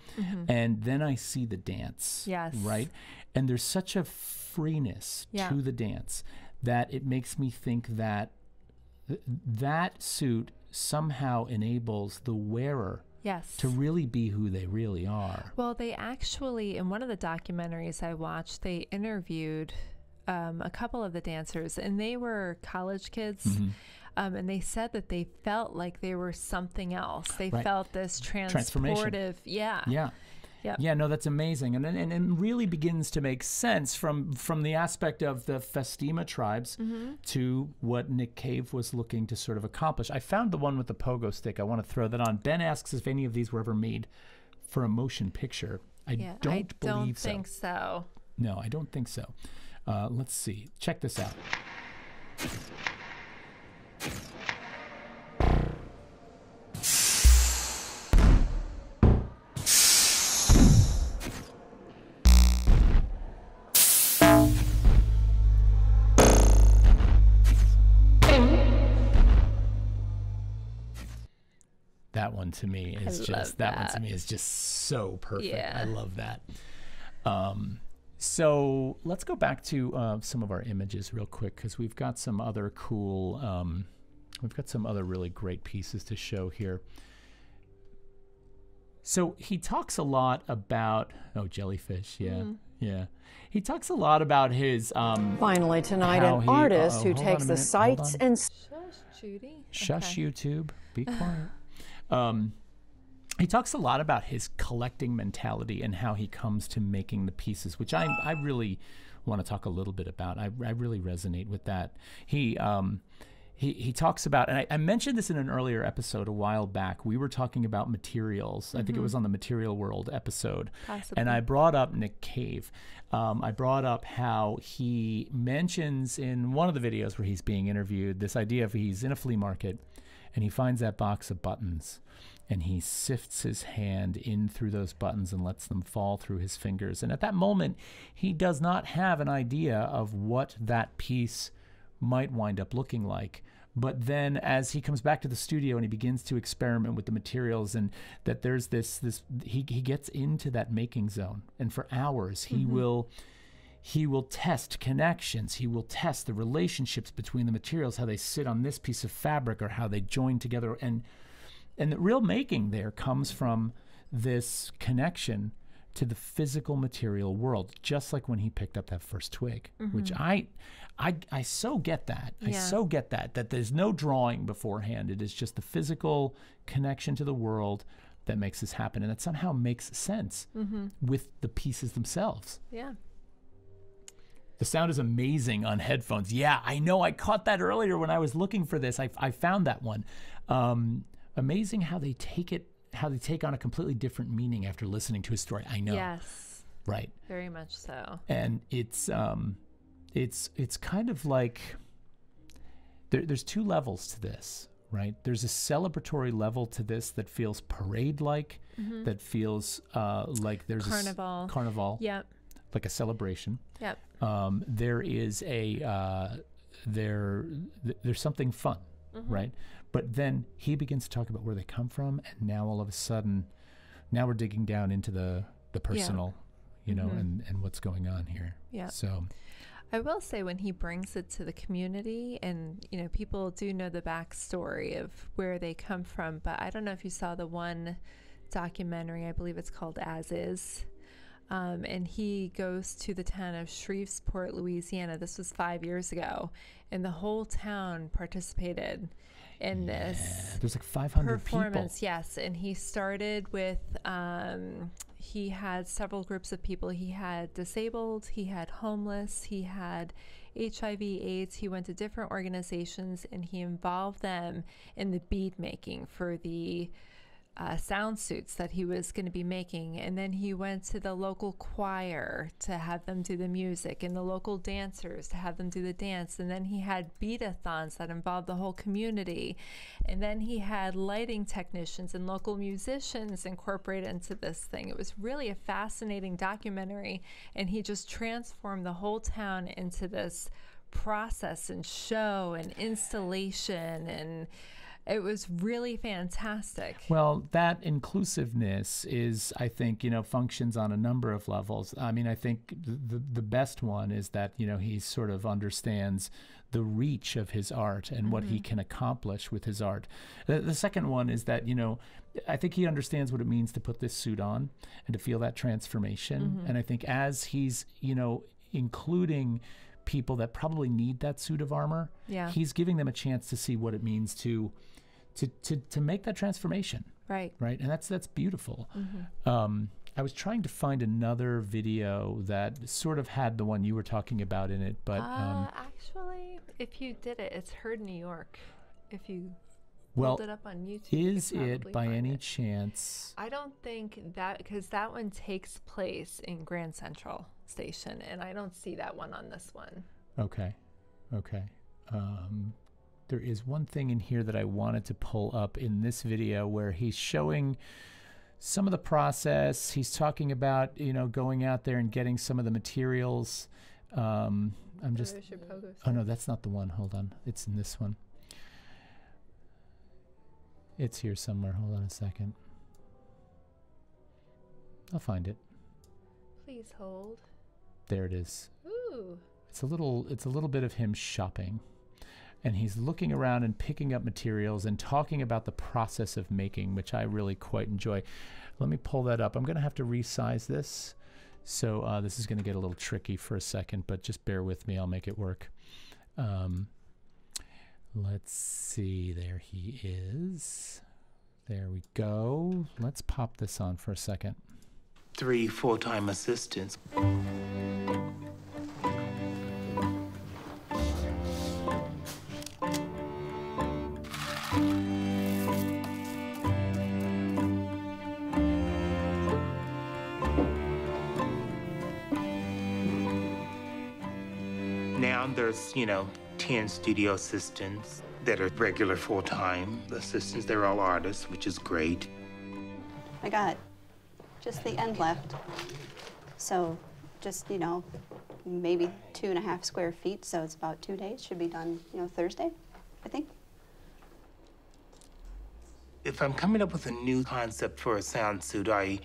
And then I see the dance. Yes. Right? And there's such a freeness to the dance that it makes me think that that suit somehow enables the wearer to really be who they really are. Well, they actually, in one of the documentaries I watched, they interviewed a couple of the dancers, and they were college kids. And they said that they felt like they were something else. They felt this transportive. Yeah, no, that's amazing. And it really begins to make sense from the aspect of the Festima tribes to what Nickcave was looking to sort of accomplish. I found the one with the pogo stick. I want to throw that on. Ben asks if any of these were ever made for a motion picture. I don't think so. No, I don't think so. Let's see. Check this out. That one to me is just so perfect. Yeah. I love that. So let's go back to some of our images real quick, because we've got some other cool, we've got some other really great pieces to show here. So he talks a lot about, jellyfish, yeah. He talks a lot about his... Finally tonight, an artist who takes the sights and... Shush, Judy. Shush, YouTube. Be quiet. He talks a lot about his collecting mentality and how he comes to making the pieces, which I really want to talk a little bit about. I really resonate with that. He talks about, and I mentioned this in an earlier episode a while back. We were talking about materials. I think it was on the Material World episode. Possibly. And I brought up Nickcave. I brought up how he mentions in one of the videos where he's being interviewed this idea of he's in a flea market and he finds that box of buttons and he sifts his hand in through those buttons and lets them fall through his fingers. And at that moment, he does not have an idea of what that piece might wind up looking like. But then as he comes back to the studio and he begins to experiment with the materials, and that there's he gets into that making zone, and for hours he will test connections. He will test the relationships between the materials, how they sit on this piece of fabric or how they join together. And the real making there comes from this connection to the physical material world, just like when he picked up that first twig, which I so get that. I so get that there's no drawing beforehand. It is just the physical connection to the world that makes this happen. And that somehow makes sense with the pieces themselves. Yeah. The sound is amazing on headphones. Yeah, I know. I caught that earlier when I was looking for this. I found that one. Amazing how they take on a completely different meaning after listening to his story. I know. Yes. Right. Very much so. And it's kind of like there's two levels to this, right? There's a celebratory level to this that feels parade-like, that feels like there's carnival. Carnival. Yep. Like a celebration. Yep. There is there's something fun, right? But then he begins to talk about where they come from, and now all of a sudden, now we're digging down into the personal, you know, and what's going on here. Yeah. So I will say, when he brings it to the community, and you know, people do know the backstory of where they come from, but I don't know if you saw the one documentary, I believe it's called As Is. And he goes to the town of Shreveport, Louisiana. This was 5 years ago, and the whole town participated in this. There's like 500 performance. people. Yes, and he started with. He had several groups of people. He had disabled. He had homeless. He had HIV/AIDS. He went to different organizations, and he involved them in the bead making for the sound suits that he was going to be making. And then he went to the local choir to have them do the music, and the local dancers to have them do the dance. And then he had beadathons that involved the whole community. And then he had lighting technicians and local musicians incorporated into this thing. It was really a fascinating documentary, and he just transformed the whole town into this process and show and installation, and it was really fantastic. Well, that inclusiveness is, I think, you know, functions on a number of levels. I mean, I think the best one is that, you know, he sort of understands the reach of his art and what he can accomplish with his art. The second one is that, you know, I think he understands what it means to put this suit on and to feel that transformation. And I think as he's, you know, including people that probably need that suit of armor, he's giving them a chance to see what it means to make that transformation. Right. And that's beautiful. I was trying to find another video that sort of had the one you were talking about in it, but actually, if you did it, it's Heard New York. If you pulled it up on YouTube, is it by any chance? I don't think that, because that one takes place in Grand Central Station, and I don't see that one on this one. Okay. There is one thing in here that I wanted to pull up in this video where he's showing some of the process. He's talking about, you know, going out there and getting some of the materials. Oh no, that's not the one. Hold on. It's in this one. It's here somewhere. Hold on a second. I'll find it. Please hold. There it is. Ooh. It's a little bit of him shopping. And he's looking around and picking up materials and talking about the process of making, which I really quite enjoy. Let me pull that up. I'm going to have to resize this. So this is going to get a little tricky for a second, but just bear with me. I'll make it work. Let's see. There he is. There we go. Let's pop this on for a second. 3 full-time assistants. Now there's, you know, 10 studio assistants that are regular full-time assistants. They're all artists, which is great. I got just the end left. So just, you know, maybe 2.5 square feet. So it's about 2 days. Should be done, you know, Thursday, I think. If I'm coming up with a new concept for a sound suit, I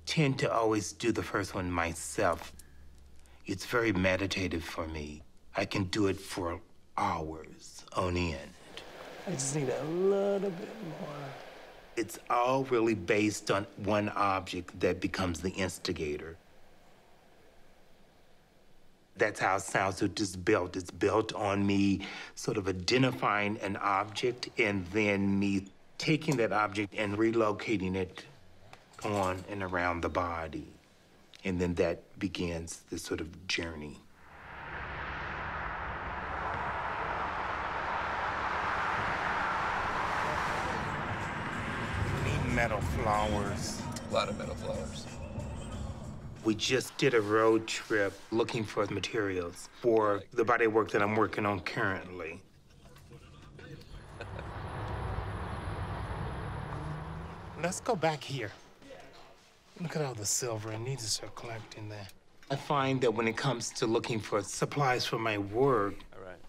tend to always do the first one myself. It's very meditative for me. I can do it for hours on end. I just need a little bit more. It's all really based on one object that becomes the instigator. That's how a sound suit is built. It's built on me sort of identifying an object and then me taking that object and relocating it on and around the body. And then that begins this sort of journey. Metal flowers. A lot of metal flowers. We just did a road trip looking for materials for the body work that I'm working on currently. Let's go back here. Look at all the silver. I need to start collecting that. I find that when it comes to looking for supplies for my work,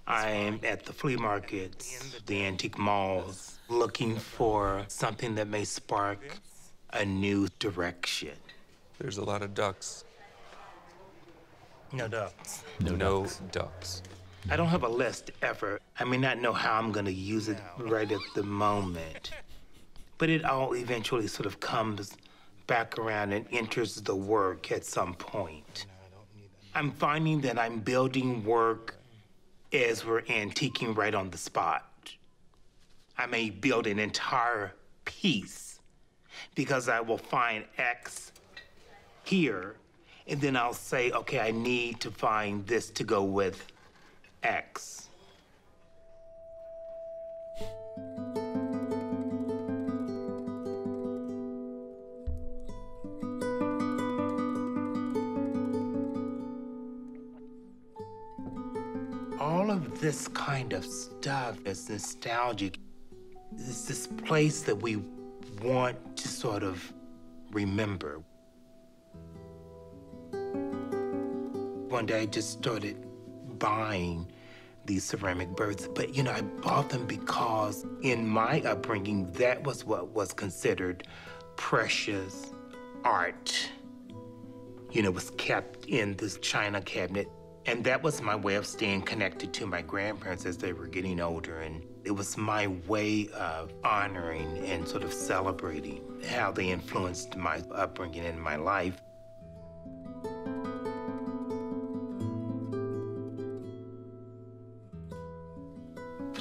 I am at the flea markets, the antique malls, looking for something that may spark a new direction. There's a lot of ducks. No ducks. No ducks. I don't have a list ever. I may not know how I'm going to use it right at the moment, but it all eventually sort of comes back around and enters the work at some point. I'm finding that I'm building work as we're antiquing right on the spot. I may build an entire piece because I will find X here, and then I'll say, okay, I need to find this to go with X. All of this kind of stuff is nostalgic. It's this place that we want to sort of remember. One day I just started buying these ceramic birds, but I bought them because in my upbringing, that was what was considered precious art. It was kept in this china cabinet. And that was my way of staying connected to my grandparents as they were getting older. And it was my way of honoring and sort of celebrating how they influenced my upbringing and my life.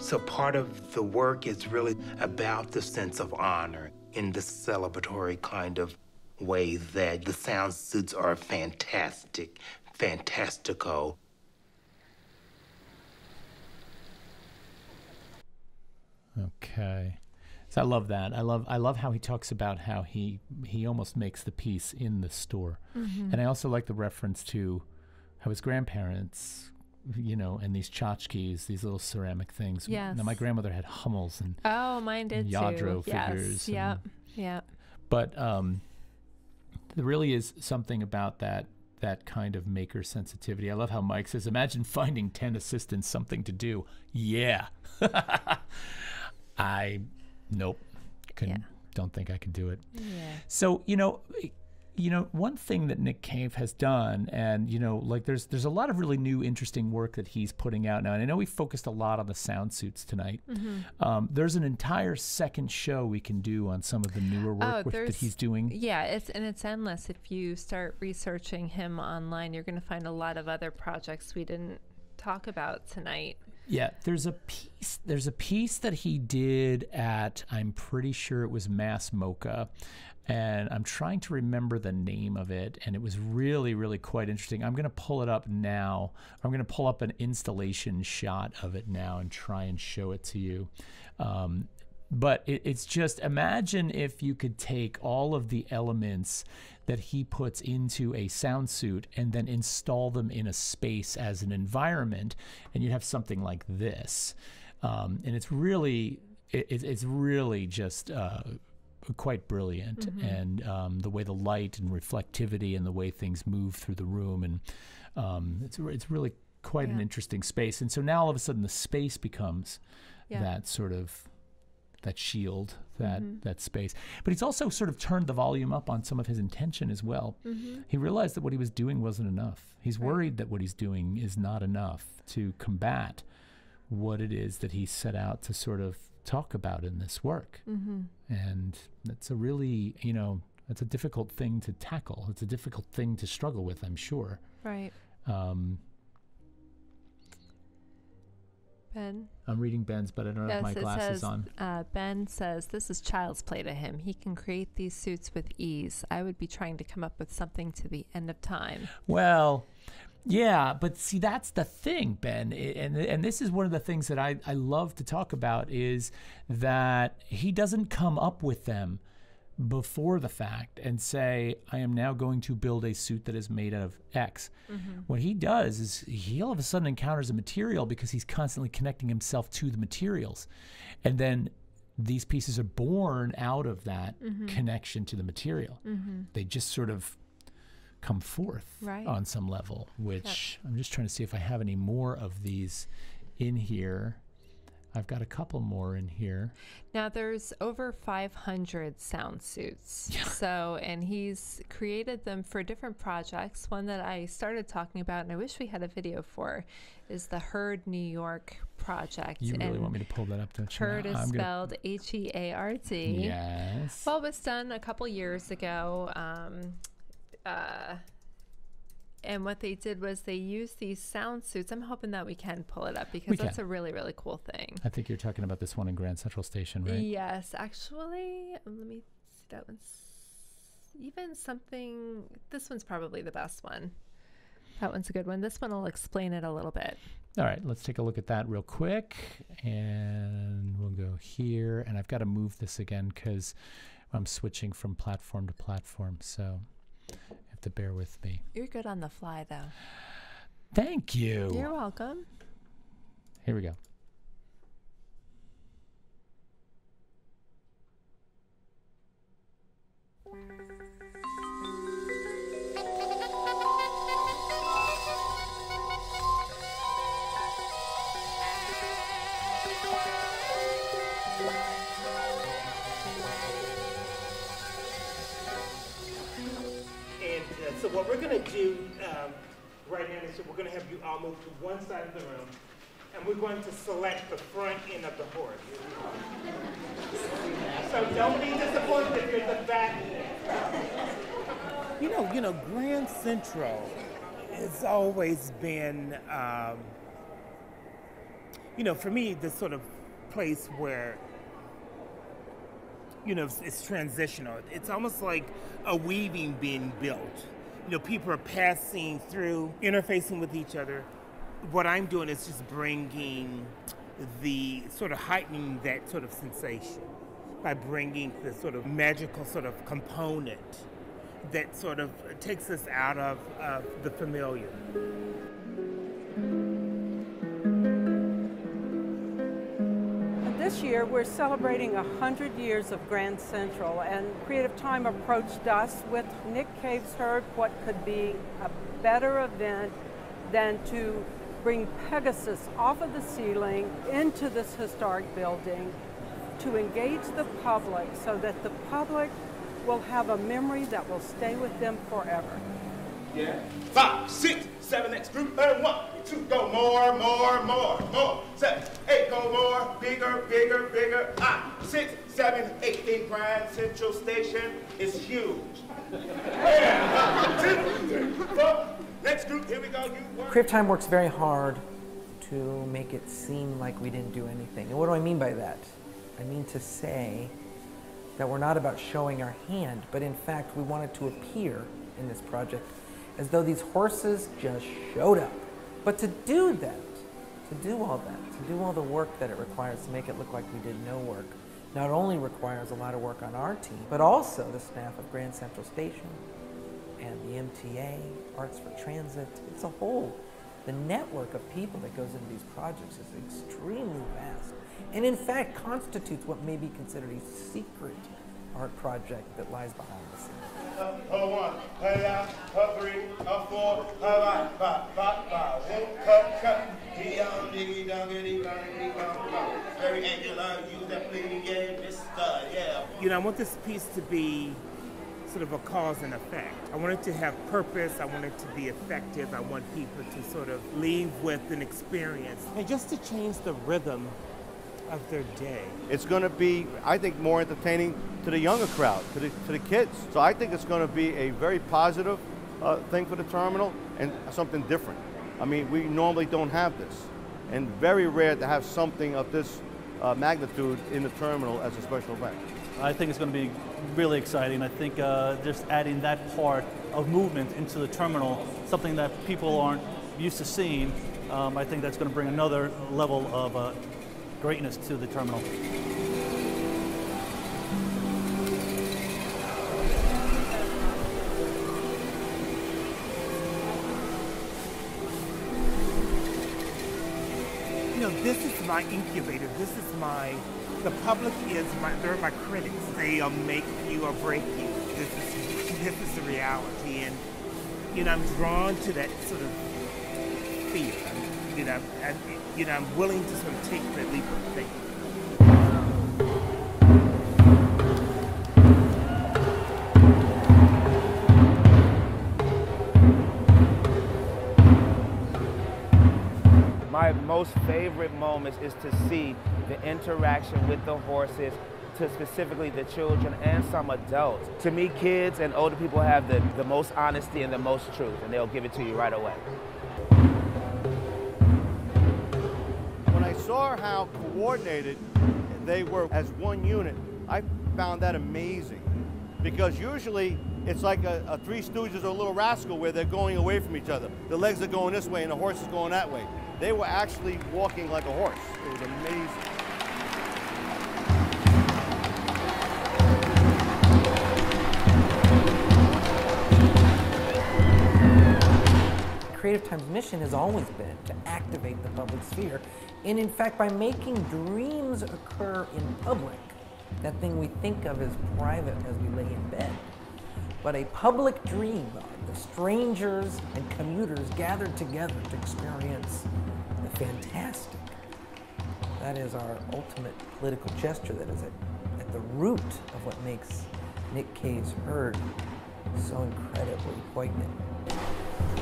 So part of the work is really about the sense of honor in this celebratory kind of way that the sound suits are fantastic. Fantastical. Okay. So I love that. I love how he talks about how he almost makes the piece in the store. Mm-hmm. And I also like the reference to how his grandparents, and these tchotchkes, these little ceramic things. Yes. Now my grandmother had Hummels and mine did Yadro too. figures. Yes. Yep. But there really is something about that kind of maker sensitivity. I love how Mike says, imagine finding 10 assistants something to do. Yeah. Don't think I could do it. Yeah. So, one thing that Nickcave has done, and, there's a lot of really new, interesting work that he's putting out now. And I know we focused a lot on the sound suits tonight. Mm-hmm. There's an entire second show we can do on some of the newer work that he's doing. Yeah, it's endless. If you start researching him online, you're going to find a lot of other projects we didn't talk about tonight. Yeah, there's a piece that he did at, I'm pretty sure it was Mass MoCA, and I'm trying to remember the name of it, and it was really, really quite interesting. I'm going to pull it up now. I'm going to pull up an installation shot of it now and try and show it to you. But it's just, imagine if you could take all of the elements that he puts into a sound suit and then install them in a space as an environment, and you have something like this. And it's really just quite brilliant. Mm-hmm. And the way the light and reflectivity and the way things move through the room, and it's really quite an interesting space. And so now all of a sudden the space becomes that sort of shield, that space. But he's also sort of turned the volume up on some of his intention as well. He realized that what he was doing wasn't enough. He's worried that what he's doing is not enough to combat what it is that he set out to sort of talk about in this work. And that's a really, that's a difficult thing to tackle. It's a difficult thing to struggle with, I'm sure. Right. Ben? I'm reading Ben's, but I don't know if my glass is on. Ben says, this is child's play to him. He can create these suits with ease. I would be trying to come up with something to the end of time. Well, yeah, but see, that's the thing, Ben. And this is one of the things that I love to talk about, is that he doesn't come up with them before the fact and say, I am now going to build a suit that is made out of X. What he does is he all of a sudden encounters a material because he's constantly connecting himself to the materials. And then these pieces are born out of that connection to the material. They just sort of come forth on some level, which I'm just trying to see if I have any more of these in here. I've got a couple more in here. Now there's over 500 sound suits. So, and he's created them for different projects. One that I started talking about, and I wish we had a video for, is the Heard New York project. You really want me to pull that up, don't you? Heard is spelled H-E-A-R-D. Yes. Well, it was done a couple years ago. And what they did was they used these sound suits. I'm hoping that we can pull it up because that's a really, really cool thing. I think you're talking about this one in Grand Central Station, right? Yes, actually. Let me see. That one's even something. This one's probably the best one. That one's a good one. This one will explain it a little bit. All right, let's take a look at that real quick. And we'll go here. And I've got to move this again because I'm switching from platform to platform. So to bear with me. You're good on the fly, though. Thank you. You're welcome. Here we go. So what we're going to do right now is we're going to have you all move to one side of the room, and we're going to select the front end of the horse. So don't be disappointed if you're at the back. You know, Grand Central has always been, for me, the sort of place where, it's transitional. It's almost like a weaving being built. People are passing through, interfacing with each other. What I'm doing is just bringing the sort of heightening that sort of sensation by bringing the sort of magical sort of component that sort of takes us out of the familiar. This year, we're celebrating 100 years of Grand Central, and Creative Time approached us with Nickcave's Heard what could be a better event than to bring Pegasus off of the ceiling into this historic building to engage the public so that the public will have a memory that will stay with them forever. Yeah. 5, 6, 7, next group, and 1, 2, go more, 7, 8, go more, bigger, 6, 7, 8, the Grand Central Station is huge. And 2, 3, 4, next group, here we go, Creative Time works very hard to make it seem like we didn't do anything. And what do I mean by that? I mean to say that we're not about showing our hand, but in fact we want it to appear in this project as though these horses just showed up. But to do that, to do all the work that it requires to make it look like we did no work, not only requires a lot of work on our team, but also the staff of Grand Central Station and the MTA, Arts for Transit. It's a whole, the network of people that goes into these projects is extremely vast, and in fact constitutes what may be considered a secret art project that lies behind the scenes. 1, 3, 4, 5, cut. Very angular, use that bleeding game. I want this piece to be sort of a cause and effect. I want it to have purpose. I want it to be effective. I want people to sort of leave with an experience and just to change the rhythm of their day. It's going to be, I think, more entertaining to the younger crowd, to the kids. So I think it's going to be a very positive thing for the terminal and something different. I mean, we normally don't have this, and very rare to have something of this magnitude in the terminal as a special event. I think it's going to be really exciting. I think just adding that part of movement into the terminal, something that people aren't used to seeing, I think that's going to bring another level of greatness to the terminal. This is my incubator. The public they're my critics. They'll make you or break you. This is the reality, and I'm drawn to that sort of fear. I'm willing to sort of take that leap of faith. My most favorite moments is to see the interaction with the horses, to specifically the children and some adults. To me, kids and older people have the most honesty and the most truth, and they'll give it to you right away. When I saw how coordinated they were as one unit, I found that amazing. Because usually it's like a Three Stooges or a Little Rascal where they're going away from each other. The legs are going this way and the horse is going that way. They were actually walking like a horse. It was amazing. Creative Time's mission has always been to activate the public sphere. And in fact, by making dreams occur in public, that thing we think of as private as we lay in bed, but a public dream, the strangers and commuters gathered together to experience the fantastic. That is our ultimate political gesture that is at the root of what makes Nickcave's herd so incredibly poignant.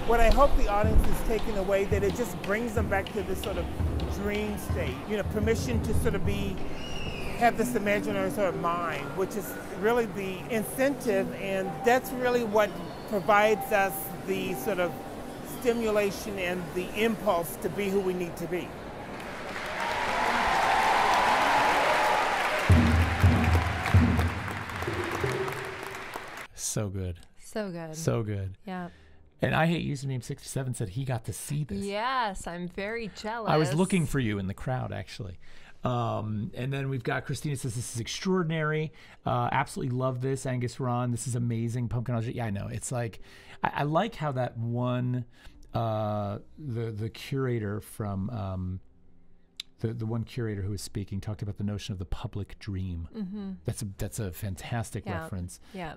What I hope the audience is taking away, that it just brings them back to this sort of dream state, permission to sort of have this imaginary sort of mind, which is really the incentive, and that's really what provides us the sort of stimulation and the impulse to be who we need to be. So good. So good. So good. Yeah. And I Hate Username 67 said he got to see this. Yes, I'm very jealous. I was looking for you in the crowd, actually. And then we've got Christina says, this is extraordinary. Absolutely love this. Angus Ron, this is amazing. Pumpkinology. Yeah, I know. It's like, I like how that one, the curator from, the one curator who was speaking talked about the notion of the public dream. Mm-hmm. That's a fantastic reference. Yeah.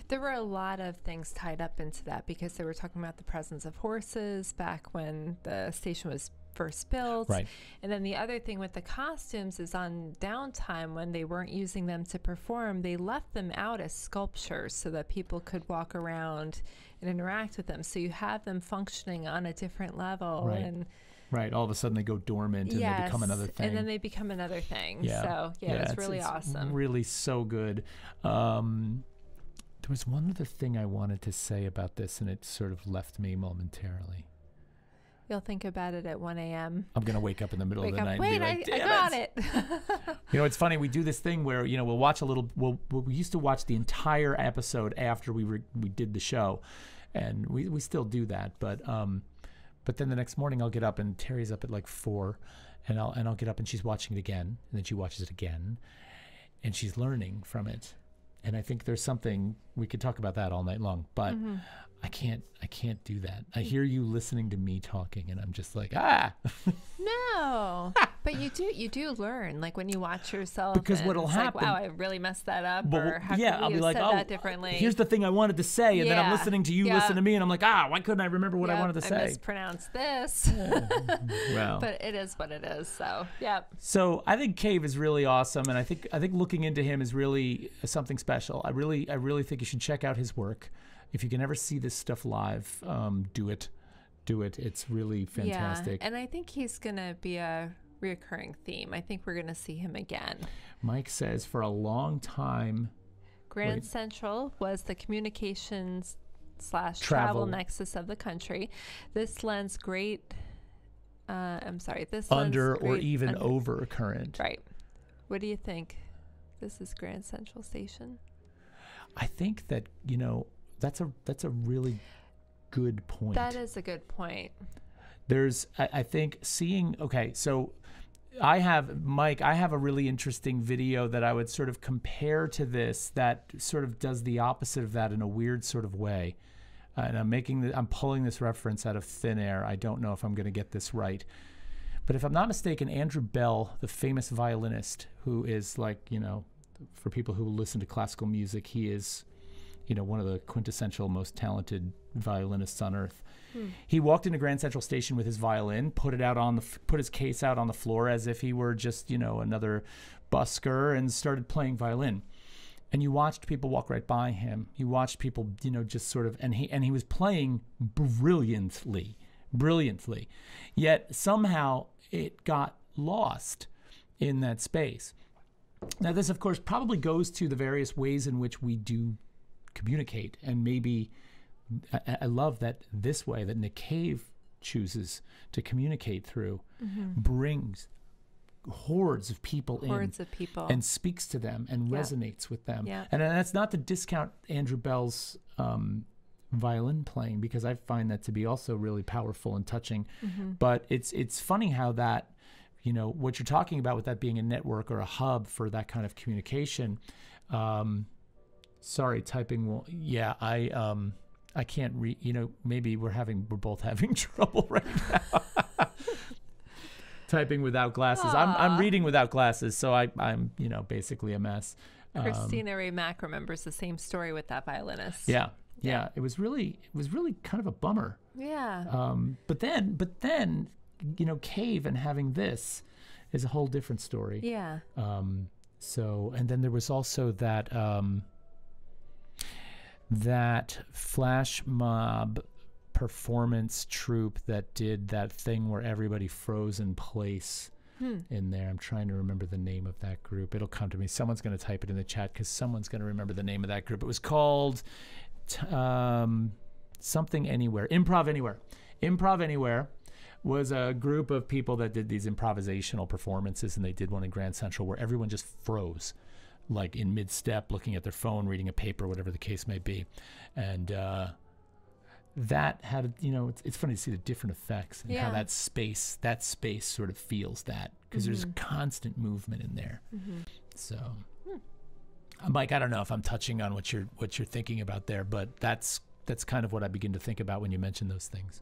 There were a lot of things tied up into that because they were talking about the presence of horses back when the station was first built. Right. And then the other thing with the costumes is on downtime when they weren't using them to perform, they left them out as sculptures so that people could walk around and interact with them. So you have them functioning on a different level. Right. And right. All of a sudden they go dormant and they become another thing. And then they become another thing. Yeah. So it's really awesome. Really so good. There was one other thing I wanted to say about this, and it sort of left me momentarily. You'll think about it at 1 a.m. I'm going to wake up in the middle of the night Wait, and be like, I got it. It's funny. We do this thing where, we'll watch a little, we used to watch the entire episode after we did the show, and we still do that. But then the next morning I'll get up and Terry's up at like 4, and I'll get up and she's watching it again, and then she watches it again, and she's learning from it. And I think there's something, we could talk about that all night long, but I can't do that. I hear you listening to me talking, and I'm just like, ah. No, but you do learn, like when you watch yourself. Because and what'll it's happen? Like, wow, I really messed that up. But, or how yeah, could I'll we be have like, said oh, that differently? here's the thing I wanted to say, and then I'm listening to you listen to me, and I'm like, why couldn't I remember what I wanted to say? I mispronounced this. Well, but it is what it is. So yeah. So I think Cave is really awesome, and I think looking into him is really something special. I really think you should check out his work. If you can ever see this stuff live, do it. It's really fantastic. Yeah, and I think he's gonna be a reoccurring theme. I think we're gonna see him again. Mike says for a long time, Grand Central was the communications / travel nexus of the country. This lends great. This under lends or great even over current. Right. What do you think? This is Grand Central Station. I think that that's a really good point. That is a good point. I think seeing, okay, so I have a really interesting video that I would sort of compare to this that sort of does the opposite of that in a weird sort of way. And I'm pulling this reference out of thin air. I don't know if I'm going to get this right. But if I'm not mistaken, Andrew Bell, the famous violinist, who is for people who listen to classical music, he is one of the quintessential, most talented violinists on earth. He walked into Grand Central Station with his violin, put his case out on the floor as if he were just, another busker, and started playing violin. And you watched people walk right by him. You watched people, just sort of, and he was playing brilliantly. Yet somehow it got lost in that space. Now, this, of course, probably goes to the various ways in which we do communicate, and maybe I love that this way that Nickcave chooses to communicate through brings hordes of people and speaks to them and resonates with them. And that's not to discount Andrew Bell's violin playing, because I find that to be also really powerful and touching. But it's funny how that, what you're talking about with that being a network or a hub for that kind of communication. Sorry, typing will. Yeah, I can't read. Maybe we're both having trouble right now. Typing without glasses. I'm reading without glasses, so I'm basically a mess. Christina Ray Mack remembers the same story with that violinist. Yeah. It was really kind of a bummer. Yeah. But then Cave and having this is a whole different story. Yeah. So, and then there was also that flash mob performance troupe that did that thing where everybody froze in place in there. I'm trying to remember the name of that group. It'll come to me. Someone's going to type it in the chat because someone's going to remember the name of that group. It was called something Anywhere. Improv Anywhere. Improv Anywhere was a group of people that did these improvisational performances, and they did one in Grand Central where everyone just froze, like in mid-step, looking at their phone, reading a paper, whatever the case may be. And that had, it's funny to see the different effects and how that space sort of feels that, because there's constant movement in there. So, Mike, I don't know if I'm touching on what you're thinking about there, but that's kind of what I begin to think about when you mention those things.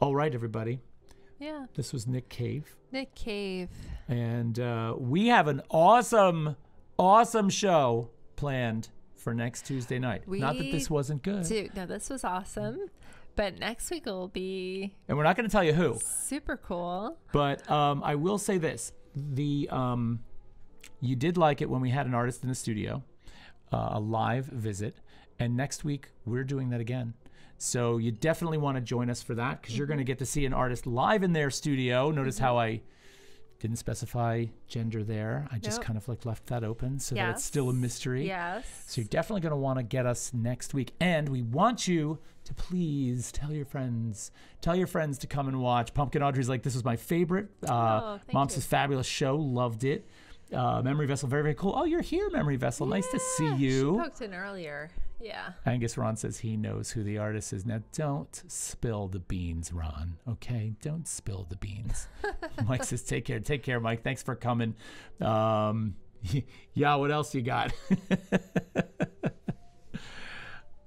All right, everybody. Yeah. This was Nickcave. Nickcave. And we have an awesome show planned for next Tuesday night. Not that this wasn't good. No, this was awesome. But next week will be... And we're not going to tell you who. Super cool. But I will say this. You did like it when we had an artist in the studio, a live visit. And next week, we're doing that again. So you definitely want to join us for that, because you're going to get to see an artist live in their studio. Notice how I didn't specify gender there. I just kind of left that open so that it's still a mystery. Yes. So you're definitely going to want to get us next week. And we want you to please tell your friends to come and watch. Pumpkin Audrey's like, this was my favorite. Mom's Fabulous show. Loved it. Memory Vessel, very, very cool. Oh, you're here, Memory Vessel. Nice to see you. She poked in earlier. Yeah. Angus Ron says he knows who the artist is. Now, don't spill the beans, Ron. Okay? Don't spill the beans. Mike says, take care. Take care, Mike. Thanks for coming. Yeah, what else you got?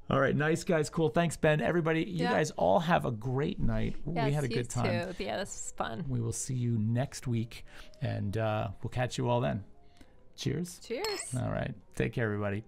All right, nice, guys. Cool. Thanks, Ben. Everybody, you Yeah. guys all have a great night. Yes, We had a you good time. too. Yeah, this was fun. We will see you next week, and we'll catch you all then. Cheers. Cheers. All right. Take care, everybody.